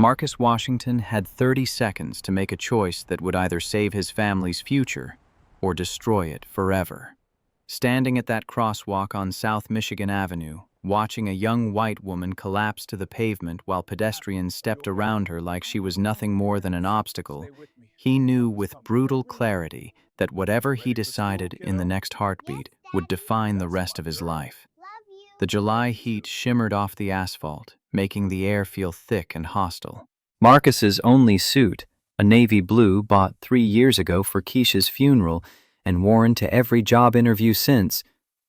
Marcus Washington had 30 seconds to make a choice that would either save his family's future or destroy it forever. Standing at that crosswalk on South Michigan Avenue, watching a young white woman collapse to the pavement while pedestrians stepped around her like she was nothing more than an obstacle, he knew with brutal clarity that whatever he decided in the next heartbeat would define the rest of his life. The July heat shimmered off the asphalt, making the air feel thick and hostile. Marcus's only suit, a navy blue bought 3 years ago for Keisha's funeral and worn to every job interview since,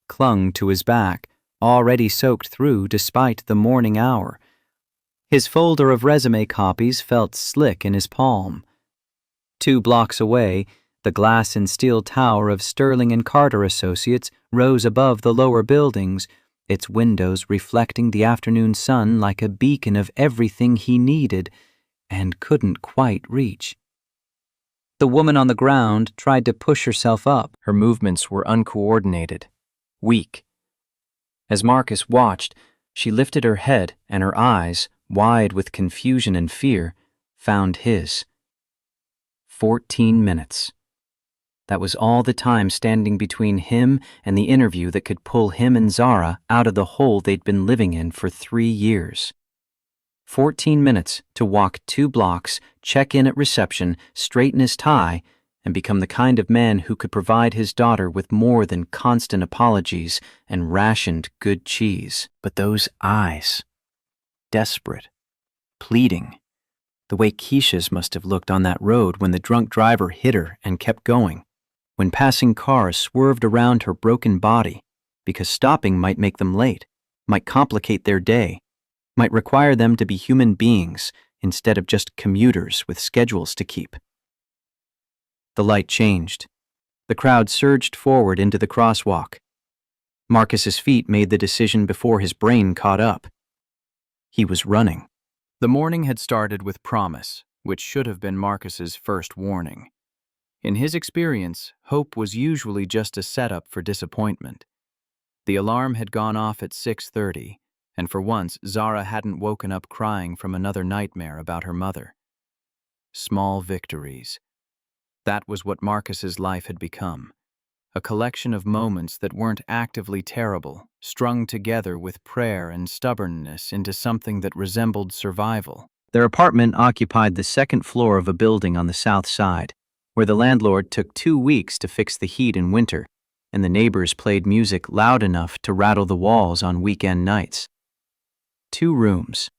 clung to his back, already soaked through despite the morning hour. His folder of resume copies felt slick in his palm. 2 blocks away, the glass and steel tower of Sterling and Carter Associates rose above the lower buildings, its windows reflecting the afternoon sun like a beacon of everything he needed and couldn't quite reach. The woman on the ground tried to push herself up. Her movements were uncoordinated, weak. As Marcus watched, she lifted her head and her eyes, wide with confusion and fear, found his. 14 minutes. That was all the time standing between him and the interview that could pull him and Zara out of the hole they'd been living in for 3 years. 14 minutes to walk 2 blocks, check in at reception, straighten his tie, and become the kind of man who could provide his daughter with more than constant apologies and rationed good cheese. But those eyes, desperate, pleading, the way Keisha's must have looked on that road when the drunk driver hit her and kept going, when passing cars swerved around her broken body, because stopping might make them late, might complicate their day, might require them to be human beings instead of just commuters with schedules to keep. The light changed. The crowd surged forward into the crosswalk. Marcus's feet made the decision before his brain caught up. He was running. The morning had started with promise, which should have been Marcus's first warning. In his experience, hope was usually just a setup for disappointment. The alarm had gone off at 6:30, and for once Zara hadn't woken up crying from another nightmare about her mother. Small victories. That was what Marcus's life had become, a collection of moments that weren't actively terrible, strung together with prayer and stubbornness into something that resembled survival. Their apartment occupied the 2nd floor of a building on the south side, where the landlord took 2 weeks to fix the heat in winter, and the neighbors played music loud enough to rattle the walls on weekend nights. 2 rooms.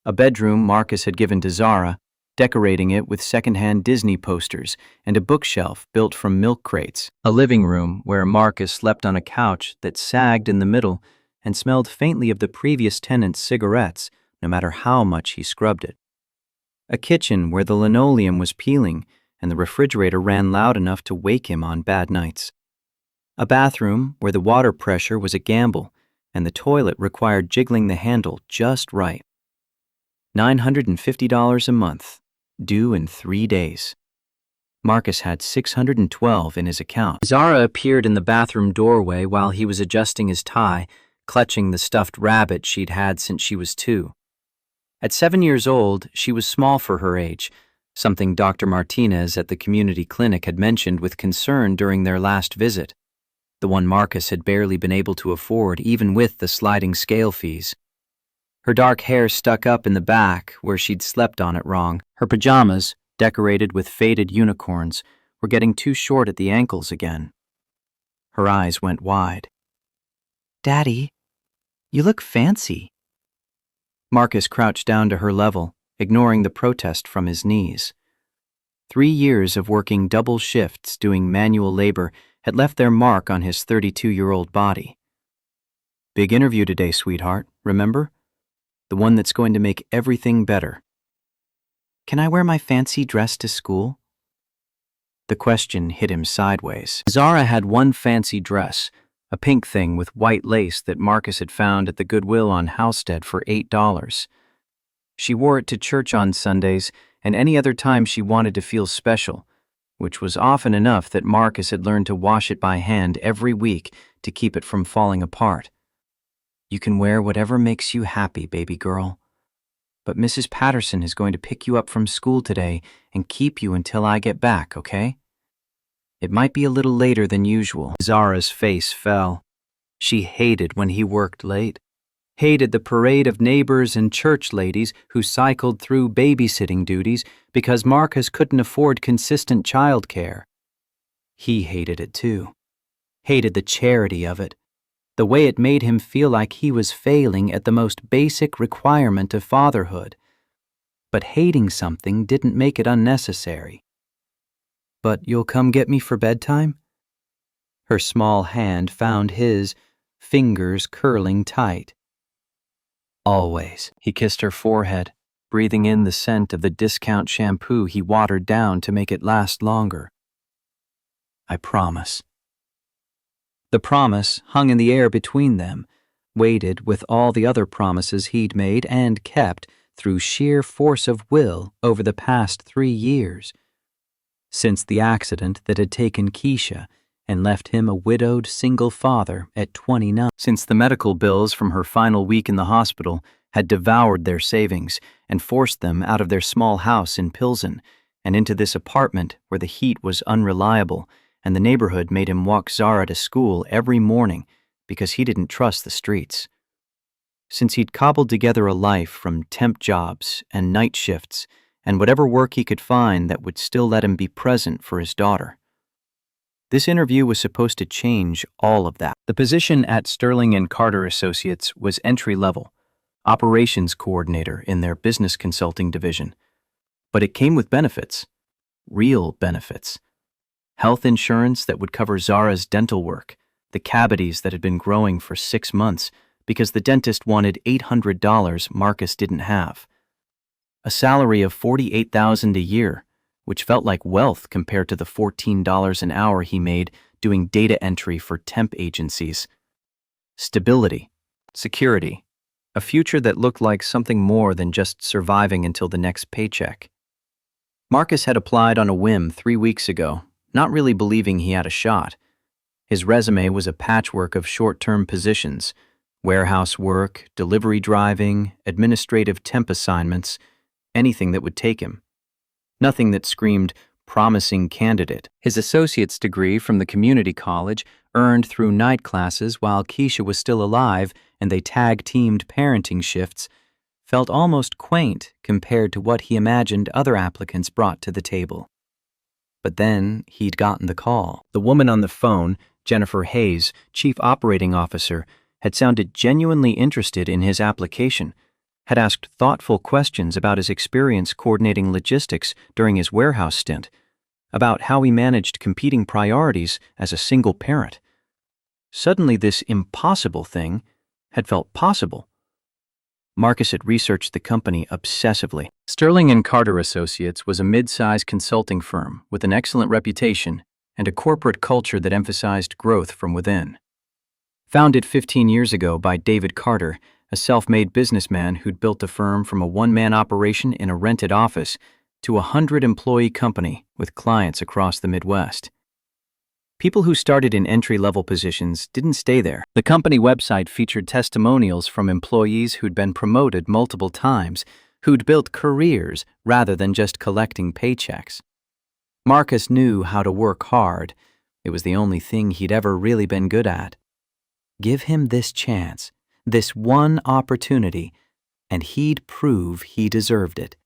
A bedroom Marcus had given to Zara, decorating it with secondhand Disney posters and a bookshelf built from milk crates. A living room where Marcus slept on a couch that sagged in the middle and smelled faintly of the previous tenant's cigarettes, no matter how much he scrubbed it. A kitchen where the linoleum was peeling and the refrigerator ran loud enough to wake him on bad nights. A bathroom where the water pressure was a gamble and the toilet required jiggling the handle just right. $950 a month, due in 3 days. Marcus had $612 in his account. Zara appeared in the bathroom doorway while he was adjusting his tie, clutching the stuffed rabbit she'd had since she was 2. At 7 years old, she was small for her age, something Dr. Martinez at the community clinic had mentioned with concern during their last visit, the one Marcus had barely been able to afford even with the sliding scale fees. Her dark hair stuck up in the back where she'd slept on it wrong. Her pajamas, decorated with faded unicorns, were getting too short at the ankles again. Her eyes went wide. "Daddy, you look fancy." Marcus crouched down to her level, ignoring the protest from his knees. 3 years of working double shifts doing manual labor had left their mark on his 32-year-old body. "Big interview today, sweetheart, remember? The one that's going to make everything better." "Can I wear my fancy dress to school?" The question hit him sideways. Zara had one fancy dress, a pink thing with white lace that Marcus had found at the Goodwill on Halstead for $8. She wore it to church on Sundays and any other time she wanted to feel special, which was often enough that Marcus had learned to wash it by hand every week to keep it from falling apart. "You can wear whatever makes you happy, baby girl." but Mrs. Patterson is going to pick you up from school today and keep you until I get back, okay? It might be a little later than usual." Zara's face fell. She hated when he worked late, hated the parade of neighbors and church ladies who cycled through babysitting duties because Marcus couldn't afford consistent childcare. He hated it too. Hated the charity of it, the way it made him feel like he was failing at the most basic requirement of fatherhood. But hating something didn't make it unnecessary. "But you'll come get me for bedtime?" Her small hand found his, fingers curling tight. "Always." He kissed her forehead, breathing in the scent of the discount shampoo he watered down to make it last longer. "I promise." The promise hung in the air between them, weighted with all the other promises he'd made and kept through sheer force of will over the past 3 years. Since the accident that had taken Keisha and left him a widowed single father at 29. Since the medical bills from her final week in the hospital had devoured their savings and forced them out of their small house in Pilsen and into this apartment where the heat was unreliable and the neighborhood made him walk Zara to school every morning because he didn't trust the streets. Since he'd cobbled together a life from temp jobs and night shifts and whatever work he could find that would still let him be present for his daughter. This interview was supposed to change all of that. The position at Sterling and Carter Associates was entry-level, operations coordinator in their business consulting division. But it came with benefits, real benefits. Health insurance that would cover Zara's dental work, the cavities that had been growing for 6 months because the dentist wanted $800 Marcus didn't have. A salary of $48,000 a year, which felt like wealth compared to the $14 an hour he made doing data entry for temp agencies. Stability, security, a future that looked like something more than just surviving until the next paycheck. Marcus had applied on a whim 3 weeks ago, not really believing he had a shot. His resume was a patchwork of short-term positions, warehouse work, delivery driving, administrative temp assignments, anything that would take him. Nothing that screamed promising candidate. His associate's degree from the community college, earned through night classes while Keisha was still alive and they tag-teamed parenting shifts, felt almost quaint compared to what he imagined other applicants brought to the table. But then he'd gotten the call. The woman on the phone, Jennifer Hayes, Chief Operating Officer, had sounded genuinely interested in his application, had asked thoughtful questions about his experience coordinating logistics during his warehouse stint, about how he managed competing priorities as a single parent. Suddenly this impossible thing had felt possible. Marcus had researched the company obsessively. Sterling and Carter Associates was a mid-size consulting firm with an excellent reputation and a corporate culture that emphasized growth from within. Founded 15 years ago by David Carter, a self-made businessman who'd built the firm from a one-man operation in a rented office to a 100-employee company with clients across the Midwest. People who started in entry-level positions didn't stay there. The company website featured testimonials from employees who'd been promoted multiple times, who'd built careers rather than just collecting paychecks. Marcus knew how to work hard. It was the only thing he'd ever really been good at. Give him this chance, this one opportunity, and he'd prove he deserved it.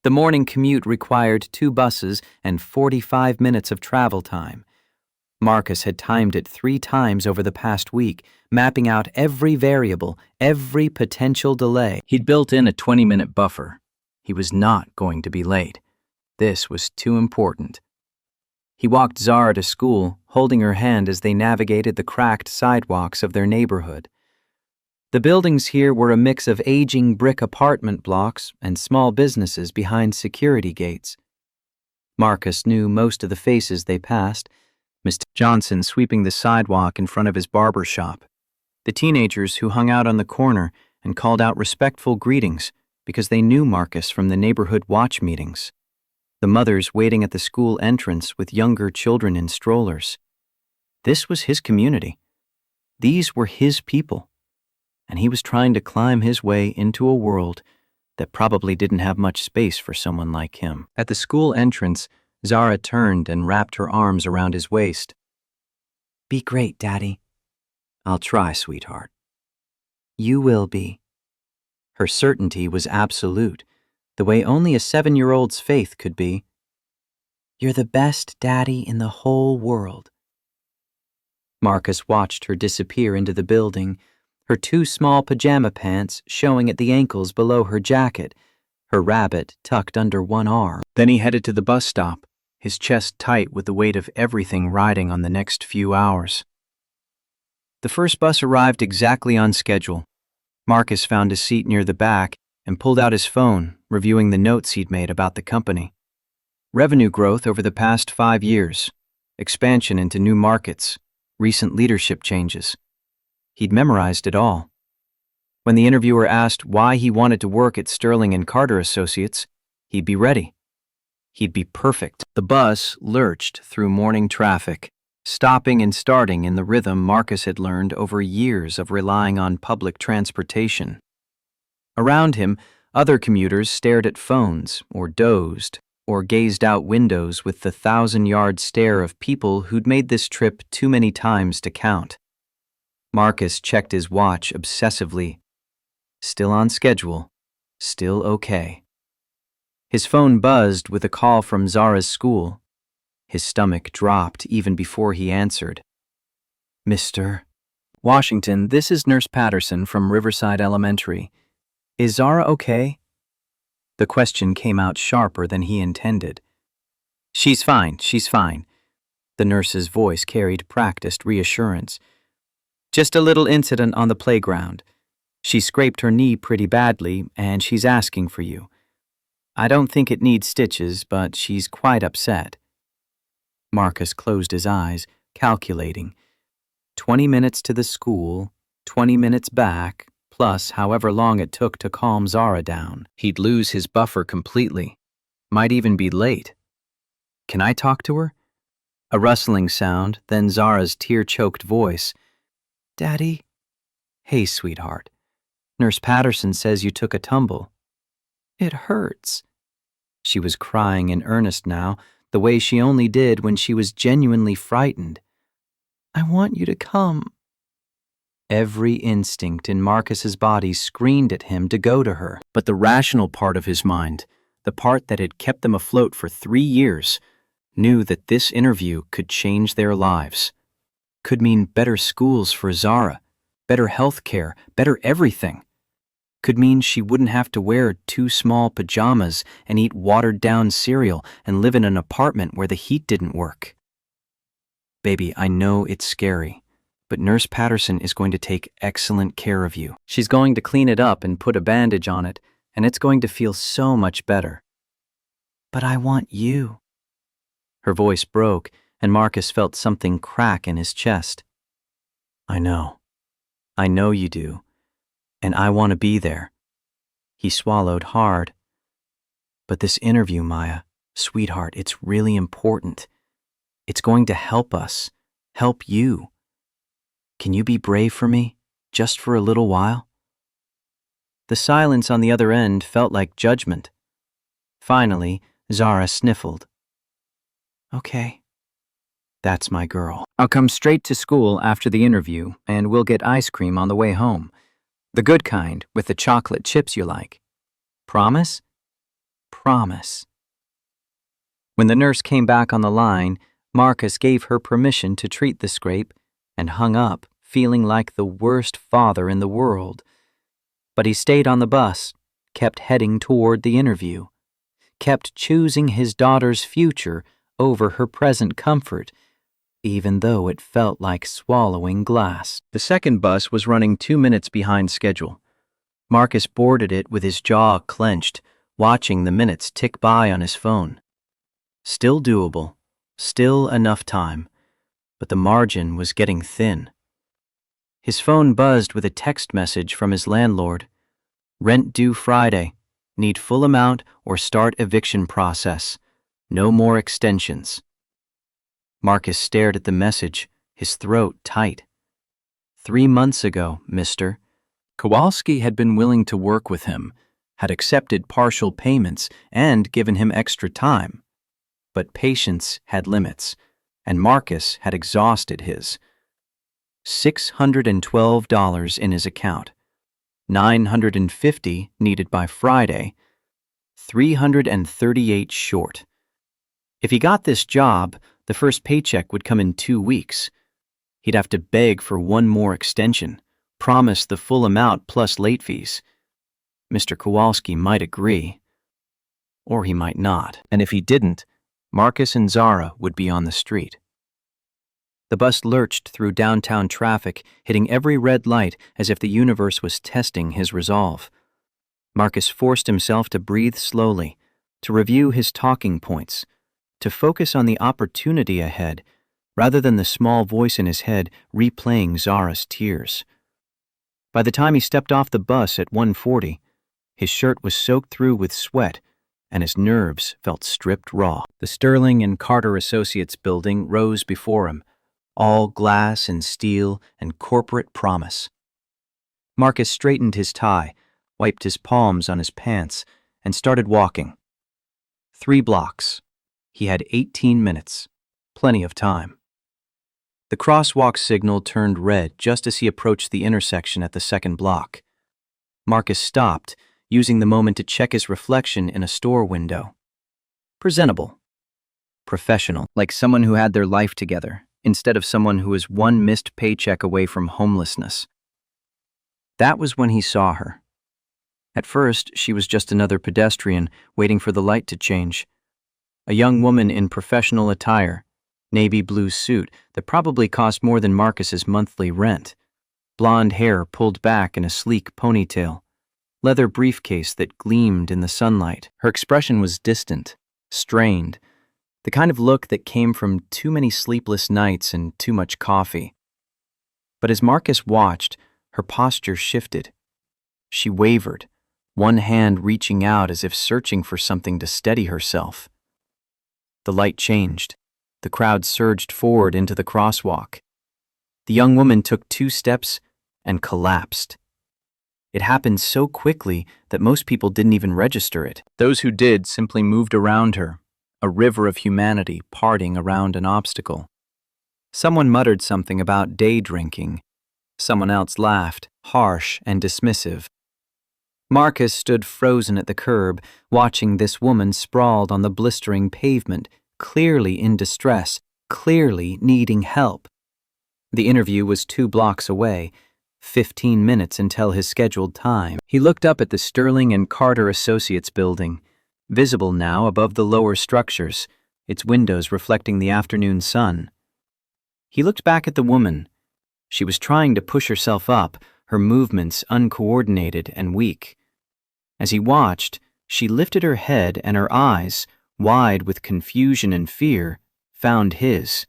The morning commute required 2 buses and 45 minutes of travel time. Marcus had timed it 3 times over the past week, mapping out every variable, every potential delay. He'd built in a 20-minute buffer. He was not going to be late. This was too important. He walked Zara to school, holding her hand as they navigated the cracked sidewalks of their neighborhood. The buildings here were a mix of aging brick apartment blocks and small businesses behind security gates. Marcus knew most of the faces they passed, Mr. Johnson sweeping the sidewalk in front of his barber shop, the teenagers who hung out on the corner and called out respectful greetings because they knew Marcus from the neighborhood watch meetings, the mothers waiting at the school entrance with younger children in strollers. This was his community. These were his people. And he was trying to climb his way into a world that probably didn't have much space for someone like him. At the school entrance, Zara turned and wrapped her arms around his waist. "Be great, Daddy." "I'll try, sweetheart." "You will be." Her certainty was absolute, the way only a 7-year-old's faith could be. "You're the best daddy in the whole world." Marcus watched her disappear into the building, her 2 small pajama pants showing at the ankles below her jacket, her rabbit tucked under one arm. Then he headed to the bus stop, his chest tight with the weight of everything riding on the next few hours. The first bus arrived exactly on schedule. Marcus found a seat near the back and pulled out his phone, reviewing the notes he'd made about the company. Revenue growth over the past 5 years, expansion into new markets, recent leadership changes. He'd memorized it all. When the interviewer asked why he wanted to work at Sterling and Carter Associates, he'd be ready. He'd be perfect. The bus lurched through morning traffic, stopping and starting in the rhythm Marcus had learned over years of relying on public transportation. Around him, other commuters stared at phones, or dozed, or gazed out windows with the 1,000-yard stare of people who'd made this trip too many times to count. Marcus checked his watch obsessively. Still on schedule. Still okay. His phone buzzed with a call from Zara's school. His stomach dropped even before he answered. "Mr. Washington, this is Nurse Patterson from Riverside Elementary. Is Zara okay?" The question came out sharper than he intended. She's fine. The nurse's voice carried practiced reassurance. "Just a little incident on the playground. She scraped her knee pretty badly, and she's asking for you. I don't think it needs stitches, but she's quite upset." Marcus closed his eyes, calculating. 20 minutes to the school, 20 minutes back, plus however long it took to calm Zara down. He'd lose his buffer completely. Might even be late. "Can I talk to her?" A rustling sound, then Zara's tear-choked voice. "Daddy?" "Hey, sweetheart. Nurse Patterson says you took a tumble." "It hurts." She was crying in earnest now, the way she only did when she was genuinely frightened. "I want you to come." Every instinct in Marcus's body screamed at him to go to her, but the rational part of his mind, the part that had kept them afloat for 3 years, knew that this interview could change their lives. Could mean better schools for Zara, better health care, better everything. Could mean she wouldn't have to wear 2 small pajamas and eat watered-down cereal and live in an apartment where the heat didn't work. "Baby, I know it's scary, but Nurse Patterson is going to take excellent care of you. She's going to clean it up and put a bandage on it, and it's going to feel so much better." "But I want you." Her voice broke, and Marcus felt something crack in his chest. I know you do. And I want to be there." He swallowed hard. "But this interview, Maya, sweetheart, it's really important. It's going to help us, help you. Can you be brave for me, just for a little while?" The silence on the other end felt like judgment. Finally, Zara sniffled. "Okay. That's my girl. I'll come straight to school after the interview, and we'll get ice cream on the way home. The good kind, with the chocolate chips you like. Promise?" "Promise." When the nurse came back on the line, Marcus gave her permission to treat the scrape and hung up, feeling like the worst father in the world. But he stayed on the bus, kept heading toward the interview, kept choosing his daughter's future over her present comfort, even though it felt like swallowing glass. The second bus was running 2 minutes behind schedule. Marcus boarded it with his jaw clenched, watching the minutes tick by on his phone. Still doable, still enough time, but the margin was getting thin. His phone buzzed with a text message from his landlord. "Rent due Friday. Need full amount or start eviction process. No more extensions." Marcus stared at the message, his throat tight. 3 months ago, mister. Kowalski had been willing to work with him, had accepted partial payments, and given him extra time. But patience had limits, and Marcus had exhausted his. $612 in his account, $950 needed by Friday, 338 short. If he got this job, the first paycheck would come in 2 weeks. He'd have to beg for one more extension, promise the full amount plus late fees. Mr. Kowalski might agree, or he might not. And if he didn't, Marcus and Zara would be on the street. The bus lurched through downtown traffic, hitting every red light as if the universe was testing his resolve. Marcus forced himself to breathe slowly, to review his talking points, to focus on the opportunity ahead, rather than the small voice in his head replaying Zara's tears. By the time he stepped off the bus at 1:40, his shirt was soaked through with sweat, and his nerves felt stripped raw. The Sterling and Carter Associates building rose before him, all glass and steel and corporate promise. Marcus straightened his tie, wiped his palms on his pants, and started walking. 3 blocks. He had 18 minutes. Plenty of time. The crosswalk signal turned red just as he approached the intersection at the second block. Marcus stopped, using the moment to check his reflection in a store window. Presentable. Professional, like someone who had their life together, instead of someone who was one missed paycheck away from homelessness. That was when he saw her. At first, she was just another pedestrian waiting for the light to change. A young woman in professional attire, navy blue suit that probably cost more than Marcus's monthly rent, blonde hair pulled back in a sleek ponytail, leather briefcase that gleamed in the sunlight. Her expression was distant, strained, the kind of look that came from too many sleepless nights and too much coffee. But as Marcus watched, her posture shifted. She wavered, one hand reaching out as if searching for something to steady herself. The light changed. The crowd surged forward into the crosswalk. The young woman took 2 steps and collapsed. It happened so quickly that most people didn't even register it. Those who did simply moved around her, a river of humanity parting around an obstacle. Someone muttered something about day drinking. Someone else laughed, harsh and dismissive. Marcus stood frozen at the curb, watching this woman sprawled on the blistering pavement, clearly in distress, clearly needing help. The interview was 2 blocks away, 15 minutes until his scheduled time. He looked up at the Sterling and Carter Associates building, visible now above the lower structures, its windows reflecting the afternoon sun. He looked back at the woman. She was trying to push herself up, her movements uncoordinated and weak. As he watched, she lifted her head and her eyes, wide with confusion and fear, found his.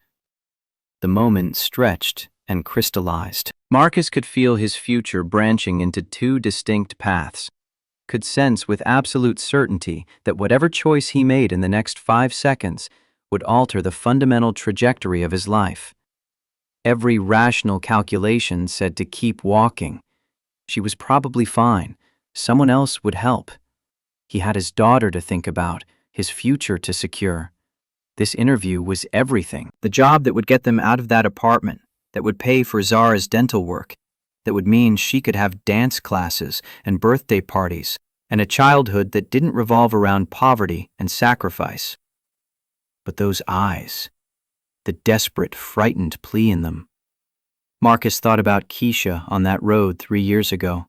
The moment stretched and crystallized. Marcus could feel his future branching into 2 distinct paths, could sense with absolute certainty that whatever choice he made in the next 5 seconds would alter the fundamental trajectory of his life. Every rational calculation said to keep walking. She was probably fine. Someone else would help. He had his daughter to think about, his future to secure. This interview was everything. The job that would get them out of that apartment, that would pay for Zara's dental work, that would mean she could have dance classes and birthday parties and a childhood that didn't revolve around poverty and sacrifice. But those eyes, the desperate, frightened plea in them. Marcus thought about Keisha on that road 3 years ago,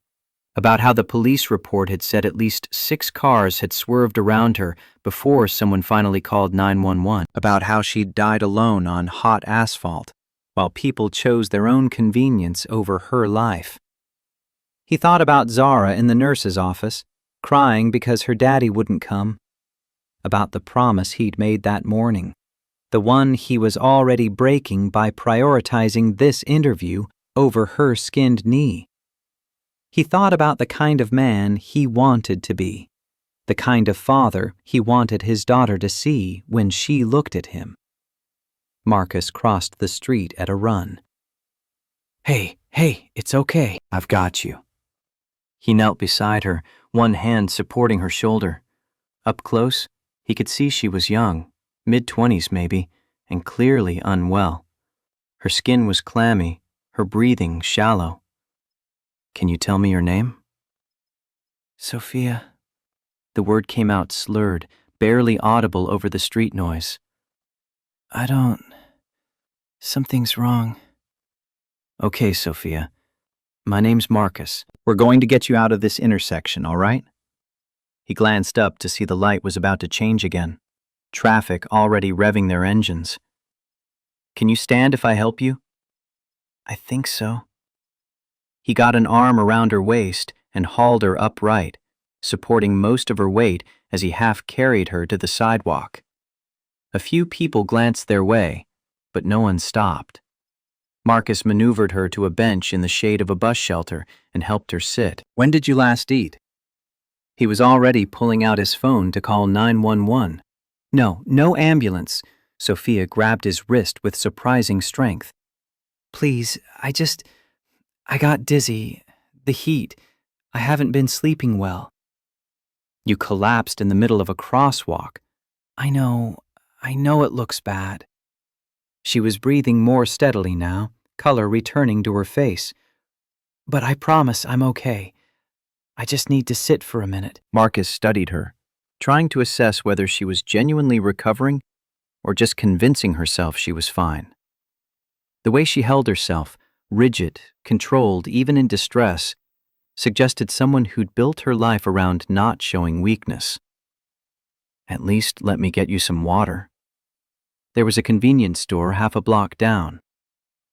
about how the police report had said at least 6 cars had swerved around her before someone finally called 911, about how she'd died alone on hot asphalt, while people chose their own convenience over her life. He thought about Zara in the nurse's office, crying because her daddy wouldn't come, about the promise he'd made that morning, the one he was already breaking by prioritizing this interview over her skinned knee. He thought about the kind of man he wanted to be, the kind of father he wanted his daughter to see when she looked at him. Marcus crossed the street at a run. Hey, it's okay. I've got you. He knelt beside her, one hand supporting her shoulder. Up close, he could see she was young, mid-20s maybe, and clearly unwell. Her skin was clammy, her breathing shallow. "Can you tell me your name?" "Sophia." The word came out slurred, barely audible over the street noise. "I don't... Something's wrong." "Okay, Sophia. My name's Marcus. We're going to get you out of this intersection, all right?" He glanced up to see the light was about to change again. Traffic already revving their engines. "Can you stand if I help you?" "I think so." He got an arm around her waist and hauled her upright, supporting most of her weight as he half-carried her to the sidewalk. A few people glanced their way, but no one stopped. Marcus maneuvered her to a bench in the shade of a bus shelter and helped her sit. "When did you last eat?" He was already pulling out his phone to call 911. No ambulance." Sophia grabbed his wrist with surprising strength. "Please, I got dizzy. The heat. I haven't been sleeping well." "You collapsed in the middle of a crosswalk." I know it looks bad." She was breathing more steadily now, color returning to her face. "But I promise I'm okay. I just need to sit for a minute." Marcus studied her, trying to assess whether she was genuinely recovering or just convincing herself she was fine. The way she held herself, rigid, controlled, even in distress, suggested someone who'd built her life around not showing weakness. "At least let me get you some water." There was a convenience store half a block down.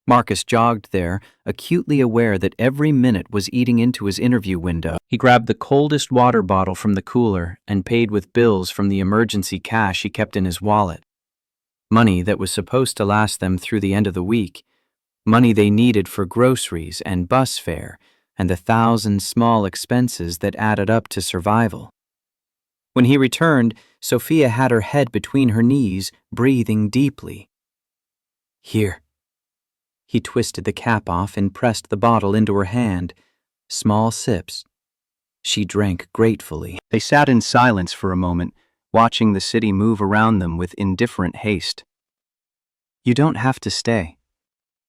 Marcus jogged there, acutely aware that every minute was eating into his interview window. He grabbed the coldest water bottle from the cooler and paid with bills from the emergency cash he kept in his wallet. Money that was supposed to last them through the end of the week. Money they needed for groceries and bus fare and the 1,000 small expenses that added up to survival. When he returned, Sophia had her head between her knees, breathing deeply. "Here." He twisted the cap off and pressed the bottle into her hand. Small sips. She drank gratefully. They sat in silence for a moment, watching the city move around them with indifferent haste. "You don't have to stay."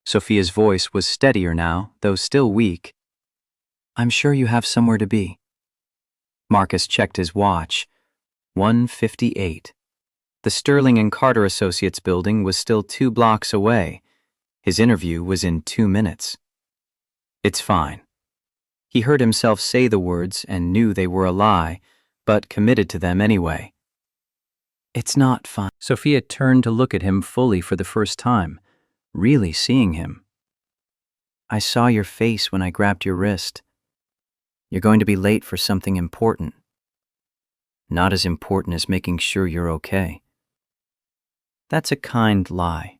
Sophia's voice was steadier now, though still weak. "I'm sure you have somewhere to be." Marcus checked his watch. 1:58. The Sterling and Carter Associates building was still 2 blocks away. His interview was in 2 minutes. "It's fine." He heard himself say the words and knew they were a lie, but committed to them anyway. "It's not fine." Sophia turned to look at him fully for the first time, really seeing him. "I saw your face when I grabbed your wrist. You're going to be late for something important. Not as important as making sure you're okay." That's a kind lie.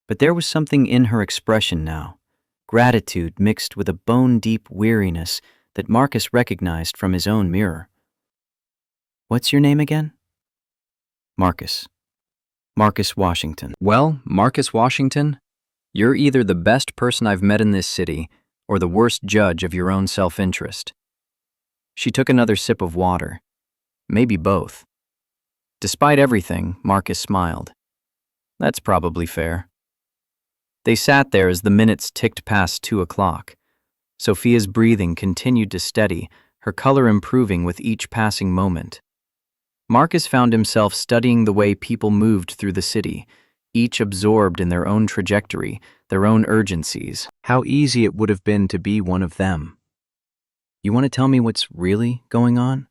But there was something in her expression now, gratitude mixed with a bone-deep weariness that Marcus recognized from his own mirror. "What's your name again?" "Marcus. Marcus Washington." "Well, Marcus Washington, you're either the best person I've met in this city or the worst judge of your own self-interest." She took another sip of water. Maybe both. Despite everything, Marcus smiled. "That's probably fair." They sat there as the minutes ticked past 2 o'clock. Sophia's breathing continued to steady, her color improving with each passing moment. Marcus found himself studying the way people moved through the city, each absorbed in their own trajectory, their own urgencies. How easy it would have been to be one of them. "You want to tell me what's really going on?"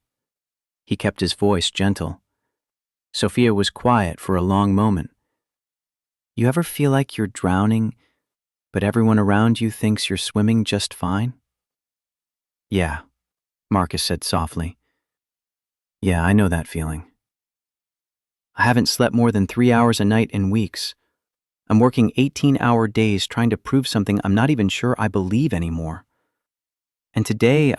He kept his voice gentle. Sophia was quiet for a long moment. "You ever feel like you're drowning, but everyone around you thinks you're swimming just fine?" "Yeah," Marcus said softly. "Yeah, I know that feeling. I haven't slept more than 3 hours a night in weeks. I'm working 18-hour days trying to prove something I'm not even sure I believe anymore. And today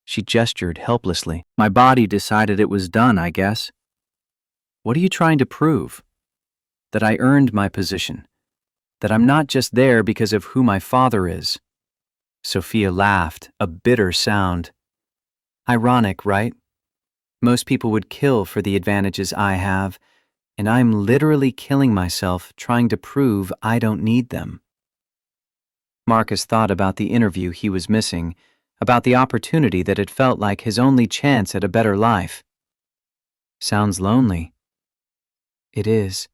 She gestured helplessly. "My body decided it was done, I guess." "What are you trying to prove?" "That I earned my position. That I'm not just there because of who my father is." Sophia laughed, a bitter sound. Ironic, right? Most people would kill for the advantages I have, and I'm literally killing myself trying to prove I don't need them. Marcus thought about the interview he was missing, about the opportunity that had felt like his only chance at a better life. Sounds lonely. It is.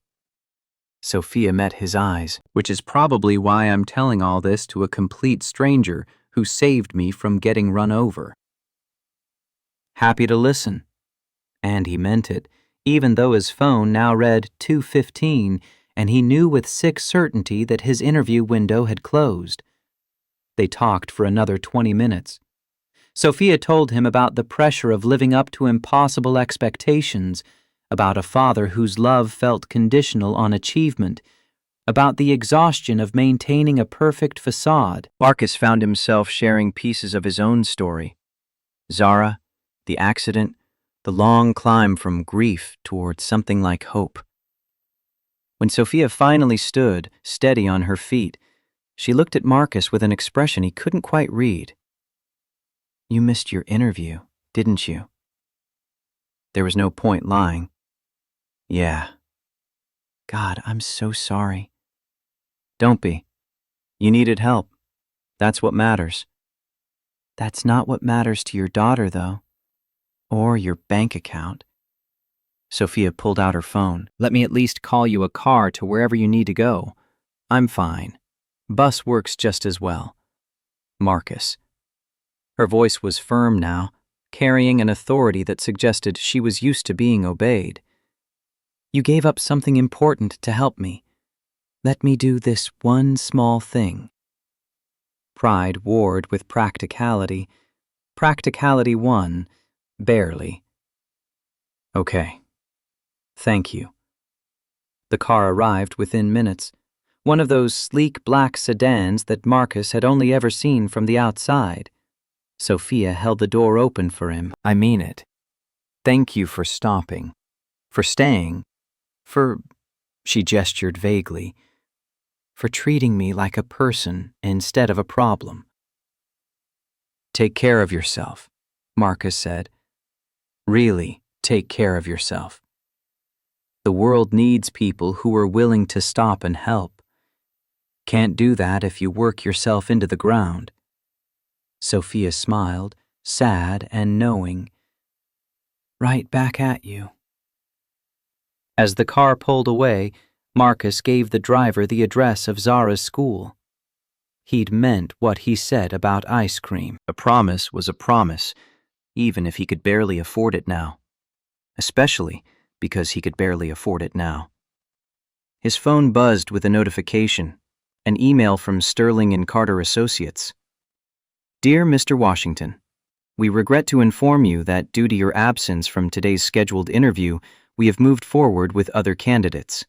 Sophia met his eyes, which is probably why I'm telling all this to a complete stranger who saved me from getting run over. Happy to listen. And he meant it, even though his phone now read 2:15 and he knew with sick certainty that his interview window had closed. They talked for another 20 minutes. Sophia told him about the pressure of living up to impossible expectations, about a father whose love felt conditional on achievement, about the exhaustion of maintaining a perfect facade. Marcus found himself sharing pieces of his own story. Zara, the accident, the long climb from grief toward something like hope. When Sophia finally stood, steady on her feet, she looked at Marcus with an expression he couldn't quite read. You missed your interview, didn't you? There was no point lying. Yeah. God, I'm so sorry. Don't be. You needed help. That's what matters. That's not what matters to your daughter, though. Or your bank account. Sophia pulled out her phone. Let me at least call you a car to wherever you need to go. I'm fine. Bus works just as well. Marcus. Her voice was firm now, carrying an authority that suggested she was used to being obeyed. You gave up something important to help me. Let me do this one small thing. Pride warred with practicality. Practicality won, barely. Okay. Thank you. The car arrived within minutes. One of those sleek black sedans that Marcus had only ever seen from the outside. Sophia held the door open for him. I mean it. Thank you for stopping. For staying. She gestured vaguely. For treating me like a person instead of a problem. Take care of yourself, Marcus said. Really, take care of yourself. The world needs people who are willing to stop and help. Can't do that if you work yourself into the ground. Sophia smiled, sad and knowing. Right back at you. As the car pulled away, Marcus gave the driver the address of Zara's school. He'd meant what he said about ice cream. A promise was a promise, even if he could barely afford it now. Especially because he could barely afford it now. His phone buzzed with a notification, an email from Sterling and Carter Associates. Dear Mr. Washington, we regret to inform you that due to your absence from today's scheduled interview, we have moved forward with other candidates.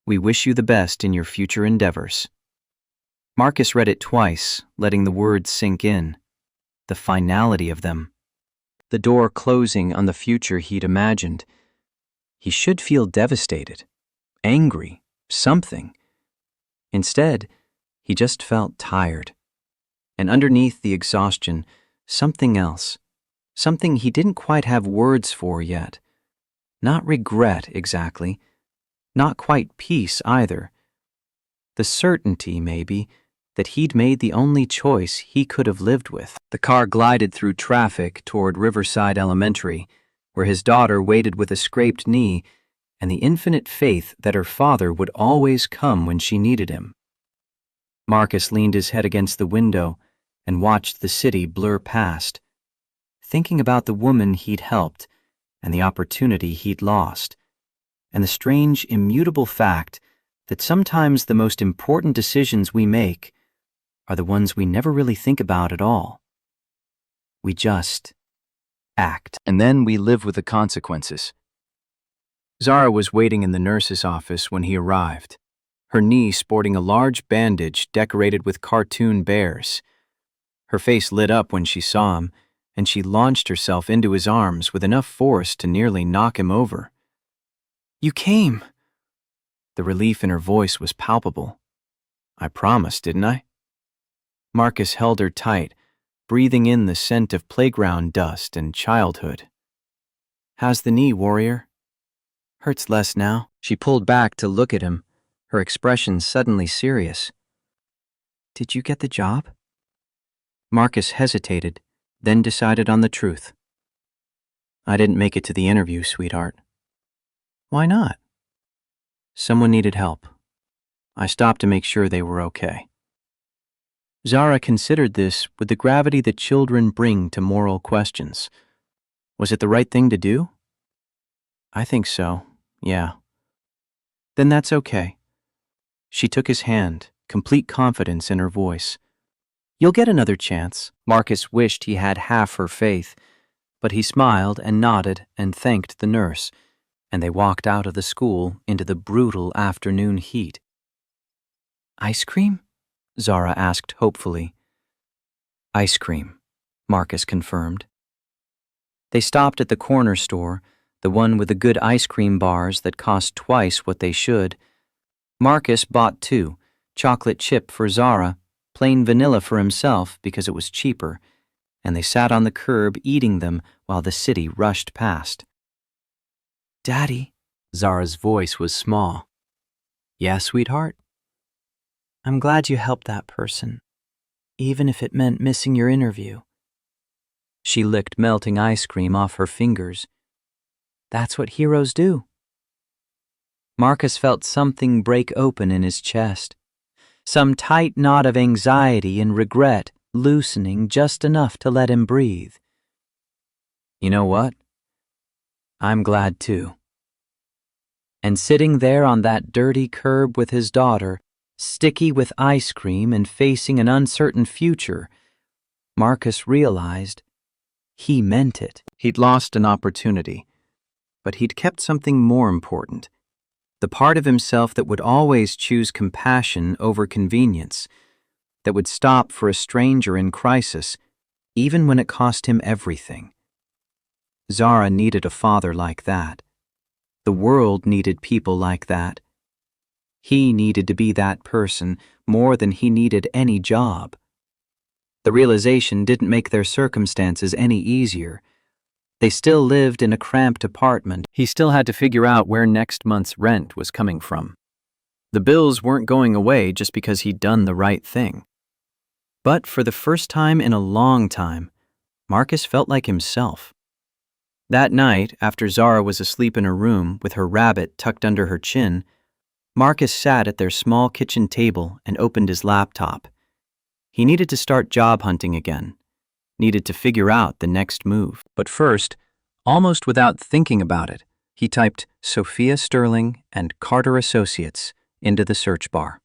We wish you the best in your future endeavors. Marcus read it twice, letting the words sink in. The finality of them. The door closing on the future he'd imagined. He should feel devastated, angry, something. Instead, he just felt tired. And underneath the exhaustion, something else. Something he didn't quite have words for yet. Not regret, exactly. Not quite peace, either. The certainty, maybe, that he'd made the only choice he could have lived with. The car glided through traffic toward Riverside Elementary, where his daughter waited with a scraped knee and the infinite faith that her father would always come when she needed him. Marcus leaned his head against the window and watched the city blur past, thinking about the woman he'd helped and the opportunity he'd lost, and the strange, immutable fact that sometimes the most important decisions we make are the ones we never really think about at all. We just act, and then we live with the consequences. Zara was waiting in the nurse's office when he arrived, her knee sporting a large bandage decorated with cartoon bears. Her face lit up when she saw him, and she launched herself into his arms with enough force to nearly knock him over. You came! The relief in her voice was palpable. I promised, didn't I? Marcus held her tight, breathing in the scent of playground dust and childhood. "How's the knee, warrior?" "Hurts less now." She pulled back to look at him, her expression suddenly serious. "Did you get the job?" Marcus hesitated, then decided on the truth. "I didn't make it to the interview, sweetheart." "Why not?" "Someone needed help. I stopped to make sure they were okay." Zara considered this with the gravity that children bring to moral questions. Was it the right thing to do? "I think so, yeah." "Then that's okay." She took his hand, complete confidence in her voice. "You'll get another chance." Marcus wished he had half her faith, but he smiled and nodded and thanked the nurse, and they walked out of the school into the brutal afternoon heat. "Ice cream?" Zara asked hopefully. "Ice cream," Marcus confirmed. They stopped at the corner store, the one with the good ice cream bars that cost twice what they should. Marcus bought two, chocolate chip for Zara, plain vanilla for himself because it was cheaper, and they sat on the curb eating them while the city rushed past. "Daddy," Zara's voice was small. "Yeah, sweetheart?" "I'm glad you helped that person, even if it meant missing your interview." She licked melting ice cream off her fingers. "That's what heroes do." Marcus felt something break open in his chest, some tight knot of anxiety and regret loosening just enough to let him breathe. "You know what? I'm glad too." And sitting there on that dirty curb with his daughter, sticky with ice cream and facing an uncertain future, Marcus realized he meant it. He'd lost an opportunity, but he'd kept something more important. The part of himself that would always choose compassion over convenience, that would stop for a stranger in crisis, even when it cost him everything. Zara needed a father like that. The world needed people like that. He needed to be that person more than he needed any job. The realization didn't make their circumstances any easier. They still lived in a cramped apartment. He still had to figure out where next month's rent was coming from. The bills weren't going away just because he'd done the right thing. But for the first time in a long time, Marcus felt like himself. That night, after Zara was asleep in her room with her rabbit tucked under her chin, Marcus sat at their small kitchen table and opened his laptop. He needed to start job hunting again, needed to figure out the next move. But first, almost without thinking about it, he typed Sophia Sterling and Carter Associates into the search bar.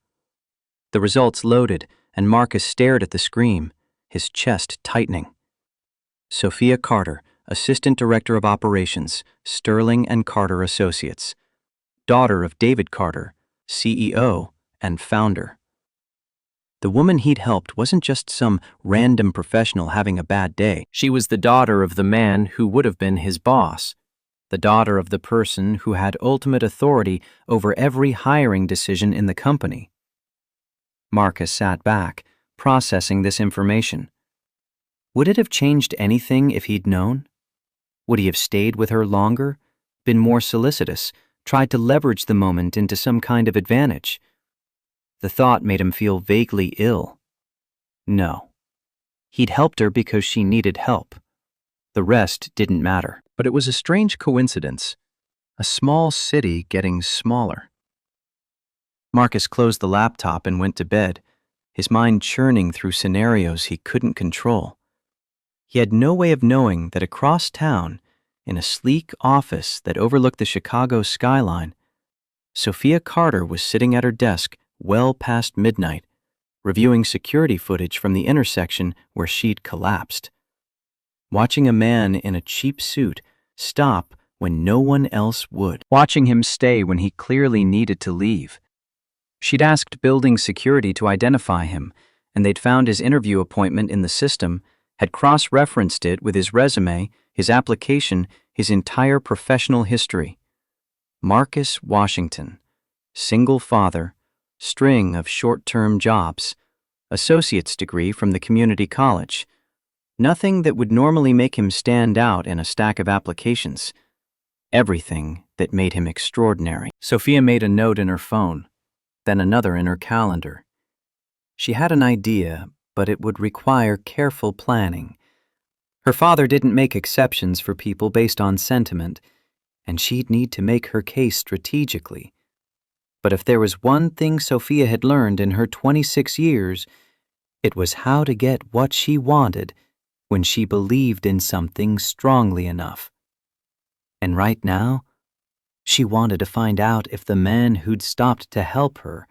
The results loaded, and Marcus stared at the screen, his chest tightening. Sophia Carter, Assistant Director of Operations, Sterling and Carter Associates. Daughter of David Carter, CEO and founder. The woman he'd helped wasn't just some random professional having a bad day. She was the daughter of the man who would have been his boss, the daughter of the person who had ultimate authority over every hiring decision in the company. Marcus sat back, processing this information. Would it have changed anything if he'd known? Would he have stayed with her longer, been more solicitous, tried to leverage the moment into some kind of advantage? The thought made him feel vaguely ill. No. He'd helped her because she needed help. The rest didn't matter. But it was a strange coincidence. A small city getting smaller. Marcus closed the laptop and went to bed, his mind churning through scenarios he couldn't control. He had no way of knowing that across town, in a sleek office that overlooked the Chicago skyline, Sophia Carter was sitting at her desk well past midnight, reviewing security footage from the intersection where she'd collapsed. Watching a man in a cheap suit stop when no one else would. Watching him stay when he clearly needed to leave. She'd asked building security to identify him, and they'd found his interview appointment in the system, had cross-referenced it with his resume, his application, his entire professional history. Marcus Washington, single father, string of short-term jobs, associate's degree from the community college, Nothing that would normally make him stand out in a stack of applications. Everything that made him extraordinary. Sophia made a note in her phone, then another in her calendar. She had an idea, but it would require careful planning. Her father didn't make exceptions for people based on sentiment, and she'd need to make her case strategically. But if there was one thing Sophia had learned in her 26 years, it was how to get what she wanted when she believed in something strongly enough. And right now, she wanted to find out if the man who'd stopped to help her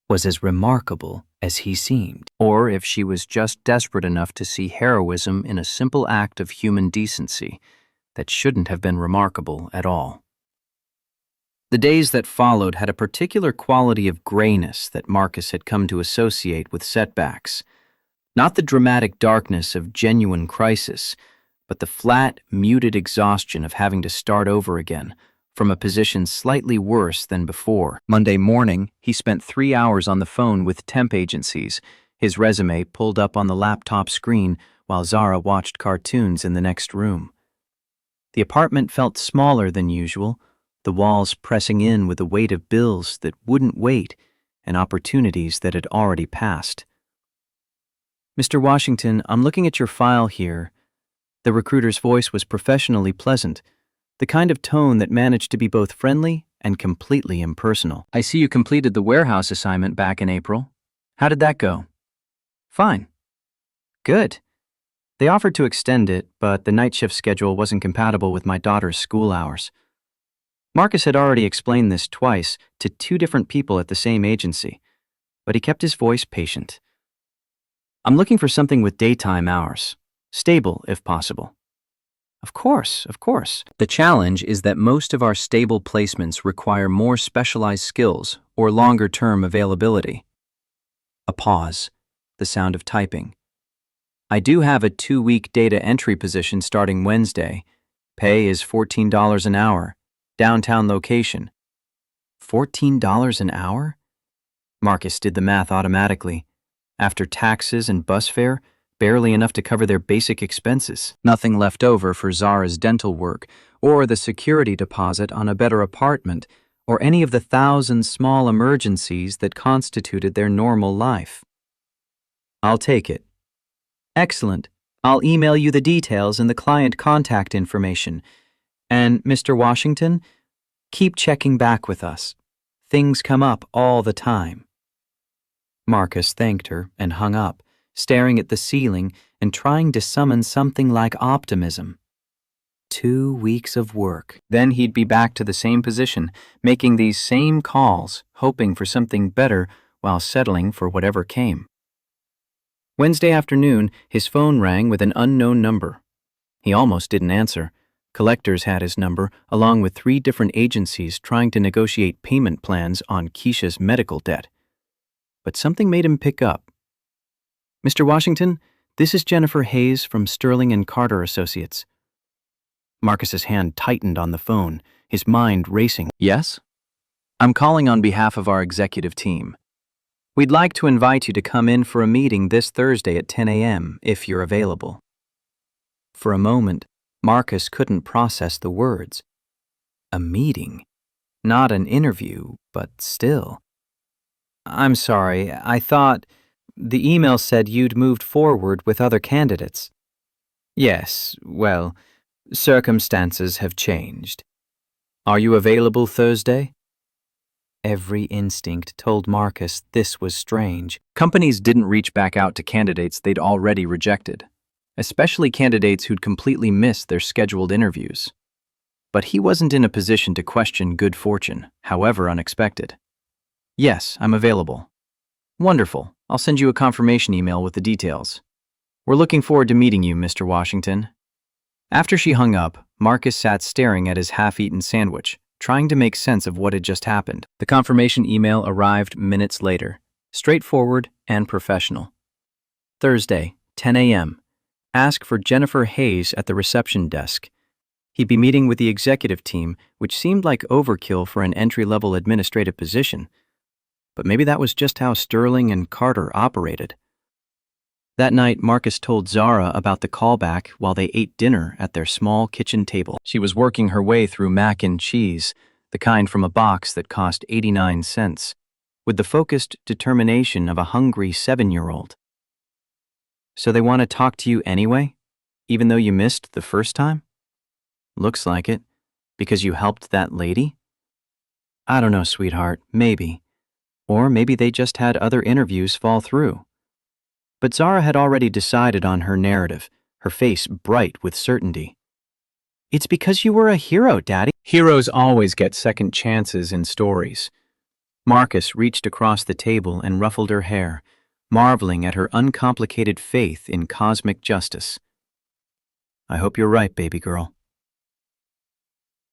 was as remarkable as he seemed, or if she was just desperate enough to see heroism in a simple act of human decency that shouldn't have been remarkable at all. The days that followed had a particular quality of grayness that Marcus had come to associate with setbacks. Not the dramatic darkness of genuine crisis, but the flat, muted exhaustion of having to start over again, from a position slightly worse than before. Monday morning, he spent 3 hours on the phone with temp agencies, his resume pulled up on the laptop screen while Zara watched cartoons in the next room. The apartment felt smaller than usual, the walls pressing in with the weight of bills that wouldn't wait and opportunities that had already passed. "Mr. Washington, I'm looking at your file here." The recruiter's voice was professionally pleasant, the kind of tone that managed to be both friendly and completely impersonal. "I see you completed the warehouse assignment back in April. How did that go?" "Fine." "Good. They offered to extend it, but the night shift schedule wasn't compatible with my daughter's school hours." Marcus had already explained this twice to 2 different people at the same agency, but he kept his voice patient. "I'm looking for something with daytime hours, stable if possible." Of course. "The challenge is that most of our stable placements require more specialized skills or longer-term availability." A pause, the sound of typing. "I do have a 2-week data entry position starting Wednesday. Pay is $14 an hour. Downtown location." $14 an hour? Marcus did the math automatically. After taxes and bus fare, barely enough to cover their basic expenses. Nothing left over for Zara's dental work, or the security deposit on a better apartment, or any of the 1,000 small emergencies that constituted their normal life. "I'll take it." "Excellent. I'll email you the details and the client contact information. And, Mr. Washington, keep checking back with us. Things come up all the time." Marcus thanked her and hung up, staring at the ceiling and trying to summon something like optimism. 2 weeks of work. Then he'd be back to the same position, making these same calls, hoping for something better while settling for whatever came. Wednesday afternoon, his phone rang with an unknown number. He almost didn't answer. Collectors had his number, along with 3 different agencies trying to negotiate payment plans on Keisha's medical debt. But something made him pick up. "Mr. Washington, this is Jennifer Hayes from Sterling and Carter Associates." Marcus's hand tightened on the phone, his mind racing. "Yes? I'm calling on behalf of our executive team. We'd like to invite you to come in for a meeting this Thursday at 10 a.m. if you're available." For a moment, Marcus couldn't process the words. A meeting. Not an interview, but still. "I'm sorry, I thought the email said you'd moved forward with other candidates." "Yes, well, circumstances have changed. Are you available Thursday?" Every instinct told Marcus this was strange. Companies didn't reach back out to candidates they'd already rejected, especially candidates who'd completely missed their scheduled interviews. But he wasn't in a position to question good fortune, however unexpected. "Yes, I'm available." "Wonderful. I'll send you a confirmation email with the details. We're looking forward to meeting you, Mr. Washington." After she hung up, Marcus sat staring at his half-eaten sandwich, trying to make sense of what had just happened. The confirmation email arrived minutes later, straightforward and professional. "Thursday, 10 a.m. Ask for Jennifer Hayes at the reception desk." He'd be meeting with the executive team, which seemed like overkill for an entry-level administrative position. But maybe that was just how Sterling and Carter operated. That night, Marcus told Zara about the callback while they ate dinner at their small kitchen table. She was working her way through mac and cheese, the kind from a box that cost 89 cents, with the focused determination of a hungry 7-year-old. So they want to talk to you anyway, even though you missed the first time? Looks like it. Because you helped that lady? I don't know, sweetheart, maybe. Or maybe they just had other interviews fall through. But Zara had already decided on her narrative, her face bright with certainty. It's because you were a hero, Daddy. Heroes always get second chances in stories. Marcus reached across the table and ruffled her hair, marveling at her uncomplicated faith in cosmic justice. I hope you're right, baby girl.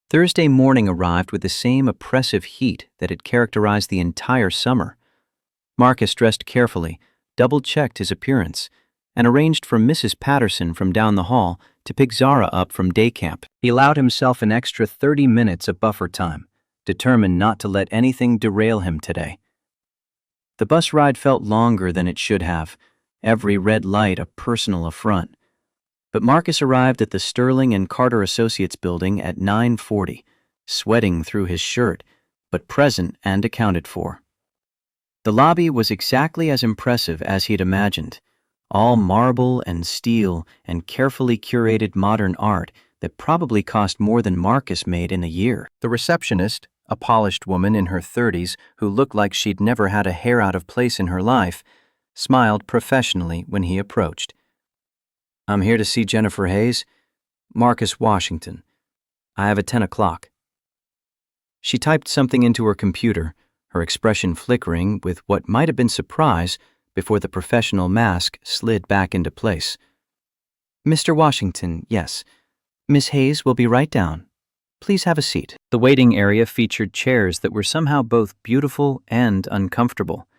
Thursday morning arrived with the same oppressive heat that had characterized the entire summer. Marcus dressed carefully, double-checked his appearance, and arranged for Mrs. Patterson from down the hall to pick Zara up from day camp. He allowed himself an extra 30 minutes of buffer time, determined not to let anything derail him today. The bus ride felt longer than it should have, every red light a personal affront. But Marcus arrived at the Sterling and Carter Associates building at 9:40, sweating through his shirt, but present and accounted for. The lobby was exactly as impressive as he had imagined, all marble and steel and carefully curated modern art that probably cost more than Marcus made in a year. The receptionist, a polished woman in her 30s who looked like she'd never had a hair out of place in her life, smiled professionally when he approached. I'm here to see Jennifer Hayes, Marcus Washington. I have a 10 o'clock. She typed something into her computer, her expression flickering with what might have been surprise before the professional mask slid back into place. Mr. Washington, yes. Miss Hayes will be right down. Please have a seat. The waiting area featured chairs that were somehow both beautiful and uncomfortable,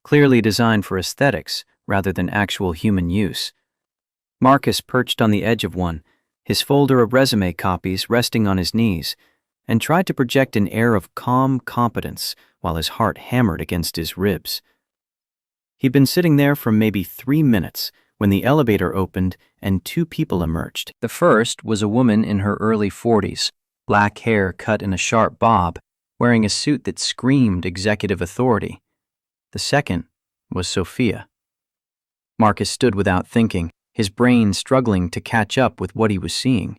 clearly designed for aesthetics rather than actual human use. Marcus perched on the edge of one, his folder of resume copies resting on his knees, and tried to project an air of calm competence while his heart hammered against his ribs. He'd been sitting there for maybe 3 minutes when the elevator opened and 2 people emerged. The first was a woman in her early 40s, black hair cut in a sharp bob, wearing a suit that screamed executive authority. The second was Sophia. Marcus stood without thinking, his brain struggling to catch up with what he was seeing.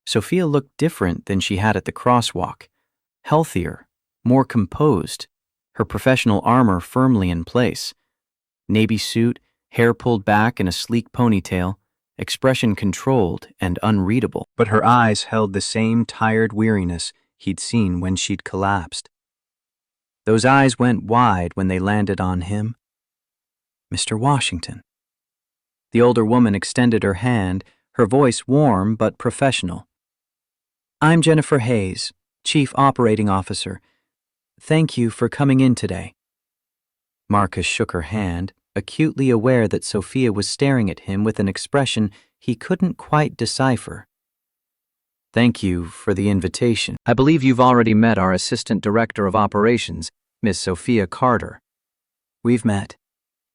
Sophia looked different than she had at the crosswalk, healthier, more composed, her professional armor firmly in place. Navy suit, hair pulled back in a sleek ponytail, expression controlled and unreadable. But her eyes held the same tired weariness he'd seen when she'd collapsed. Those eyes went wide when they landed on him. Mr. Washington. The older woman extended her hand, her voice warm but professional. I'm Jennifer Hayes, Chief Operating Officer. Thank you for coming in today. Marcus shook her hand, acutely aware that Sophia was staring at him with an expression he couldn't quite decipher. Thank you for the invitation. I believe you've already met our Assistant Director of Operations, Miss Sophia Carter. We've met.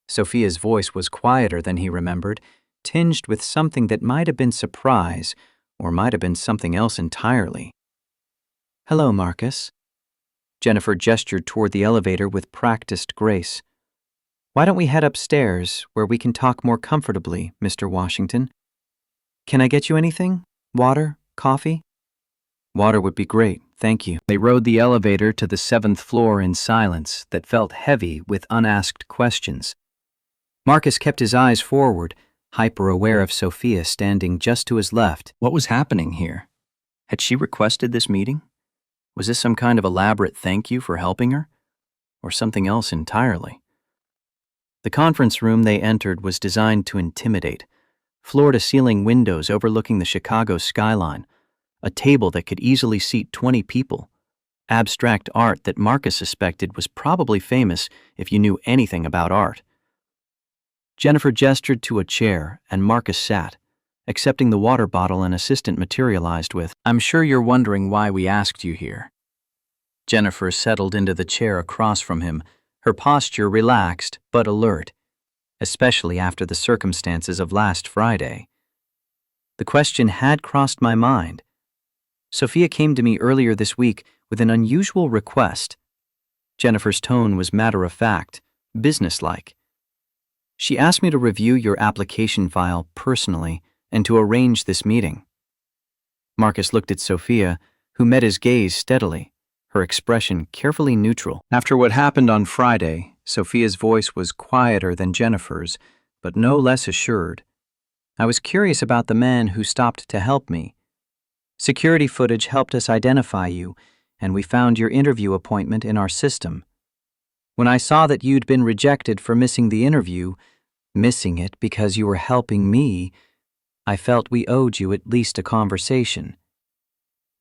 Sophia's voice was quieter than he remembered, tinged with something that might have been surprise or might have been something else entirely. Hello, Marcus. Jennifer gestured toward the elevator with practiced grace. Why don't we head upstairs where we can talk more comfortably, Mr. Washington? Can I get you anything? Water? Coffee? Water would be great, thank you. They rode the elevator to the 7th floor in silence that felt heavy with unasked questions. Marcus kept his eyes forward, hyper-aware of Sophia standing just to his left. What was happening here? Had she requested this meeting? Was this some kind of elaborate thank you for helping her? Or something else entirely? The conference room they entered was designed to intimidate. Floor-to-ceiling windows overlooking the Chicago skyline, a table that could easily seat 20 people, abstract art that Marcus suspected was probably famous if you knew anything about art. Jennifer gestured to a chair, and Marcus sat, accepting the water bottle an assistant materialized with. I'm sure you're wondering why we asked you here. Jennifer settled into the chair across from him, her posture relaxed but alert. especially after the circumstances of last Friday. The question had crossed my mind. Sophia came to me earlier this week with an unusual request. Jennifer's tone was matter-of-fact, businesslike. She asked me to review your application file personally and to arrange this meeting. Marcus looked at Sophia, who met his gaze steadily, her expression carefully neutral. After what happened on Friday, Sophia's voice was quieter than Jennifer's, but no less assured. I was curious about the man who stopped to help me. Security footage helped us identify you, and we found your interview appointment in our system. When I saw that you'd been rejected for missing the interview, missing it because you were helping me, I felt we owed you at least a conversation.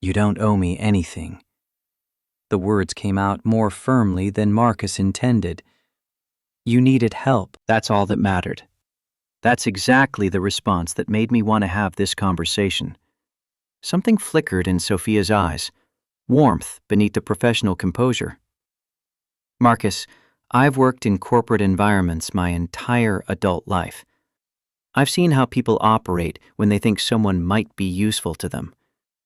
You don't owe me anything. The words came out more firmly than Marcus intended. You needed help. That's all that mattered. That's exactly the response that made me want to have this conversation. Something flickered in Sophia's eyes, warmth beneath the professional composure. Marcus, I've worked in corporate environments my entire adult life. I've seen how people operate when they think someone might be useful to them.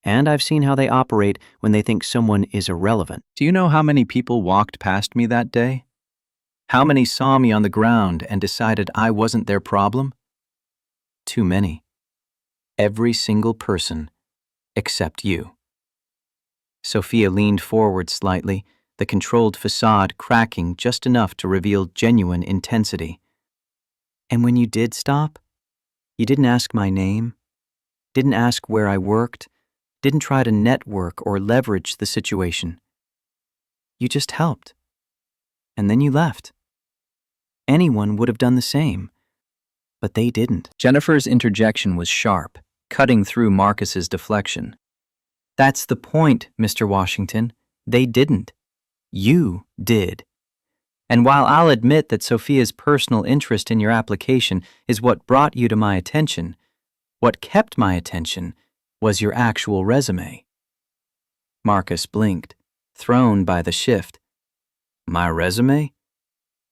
And I've seen how they operate when they think someone is irrelevant. Do you know how many people walked past me that day? How many saw me on the ground and decided I wasn't their problem? Too many. Every single person, except you. Sophia leaned forward slightly, the controlled facade cracking just enough to reveal genuine intensity. And when you did stop, you didn't ask my name, didn't ask where I worked, didn't try to network or leverage the situation. You just helped. And then you left. Anyone would have done the same, but they didn't. Jennifer's interjection was sharp, cutting through Marcus's deflection. That's the point, Mr. Washington. They didn't. You did. And while I'll admit that Sophia's personal interest in your application is what brought you to my attention, what kept my attention was your actual resume. Marcus blinked, thrown by the shift. My resume?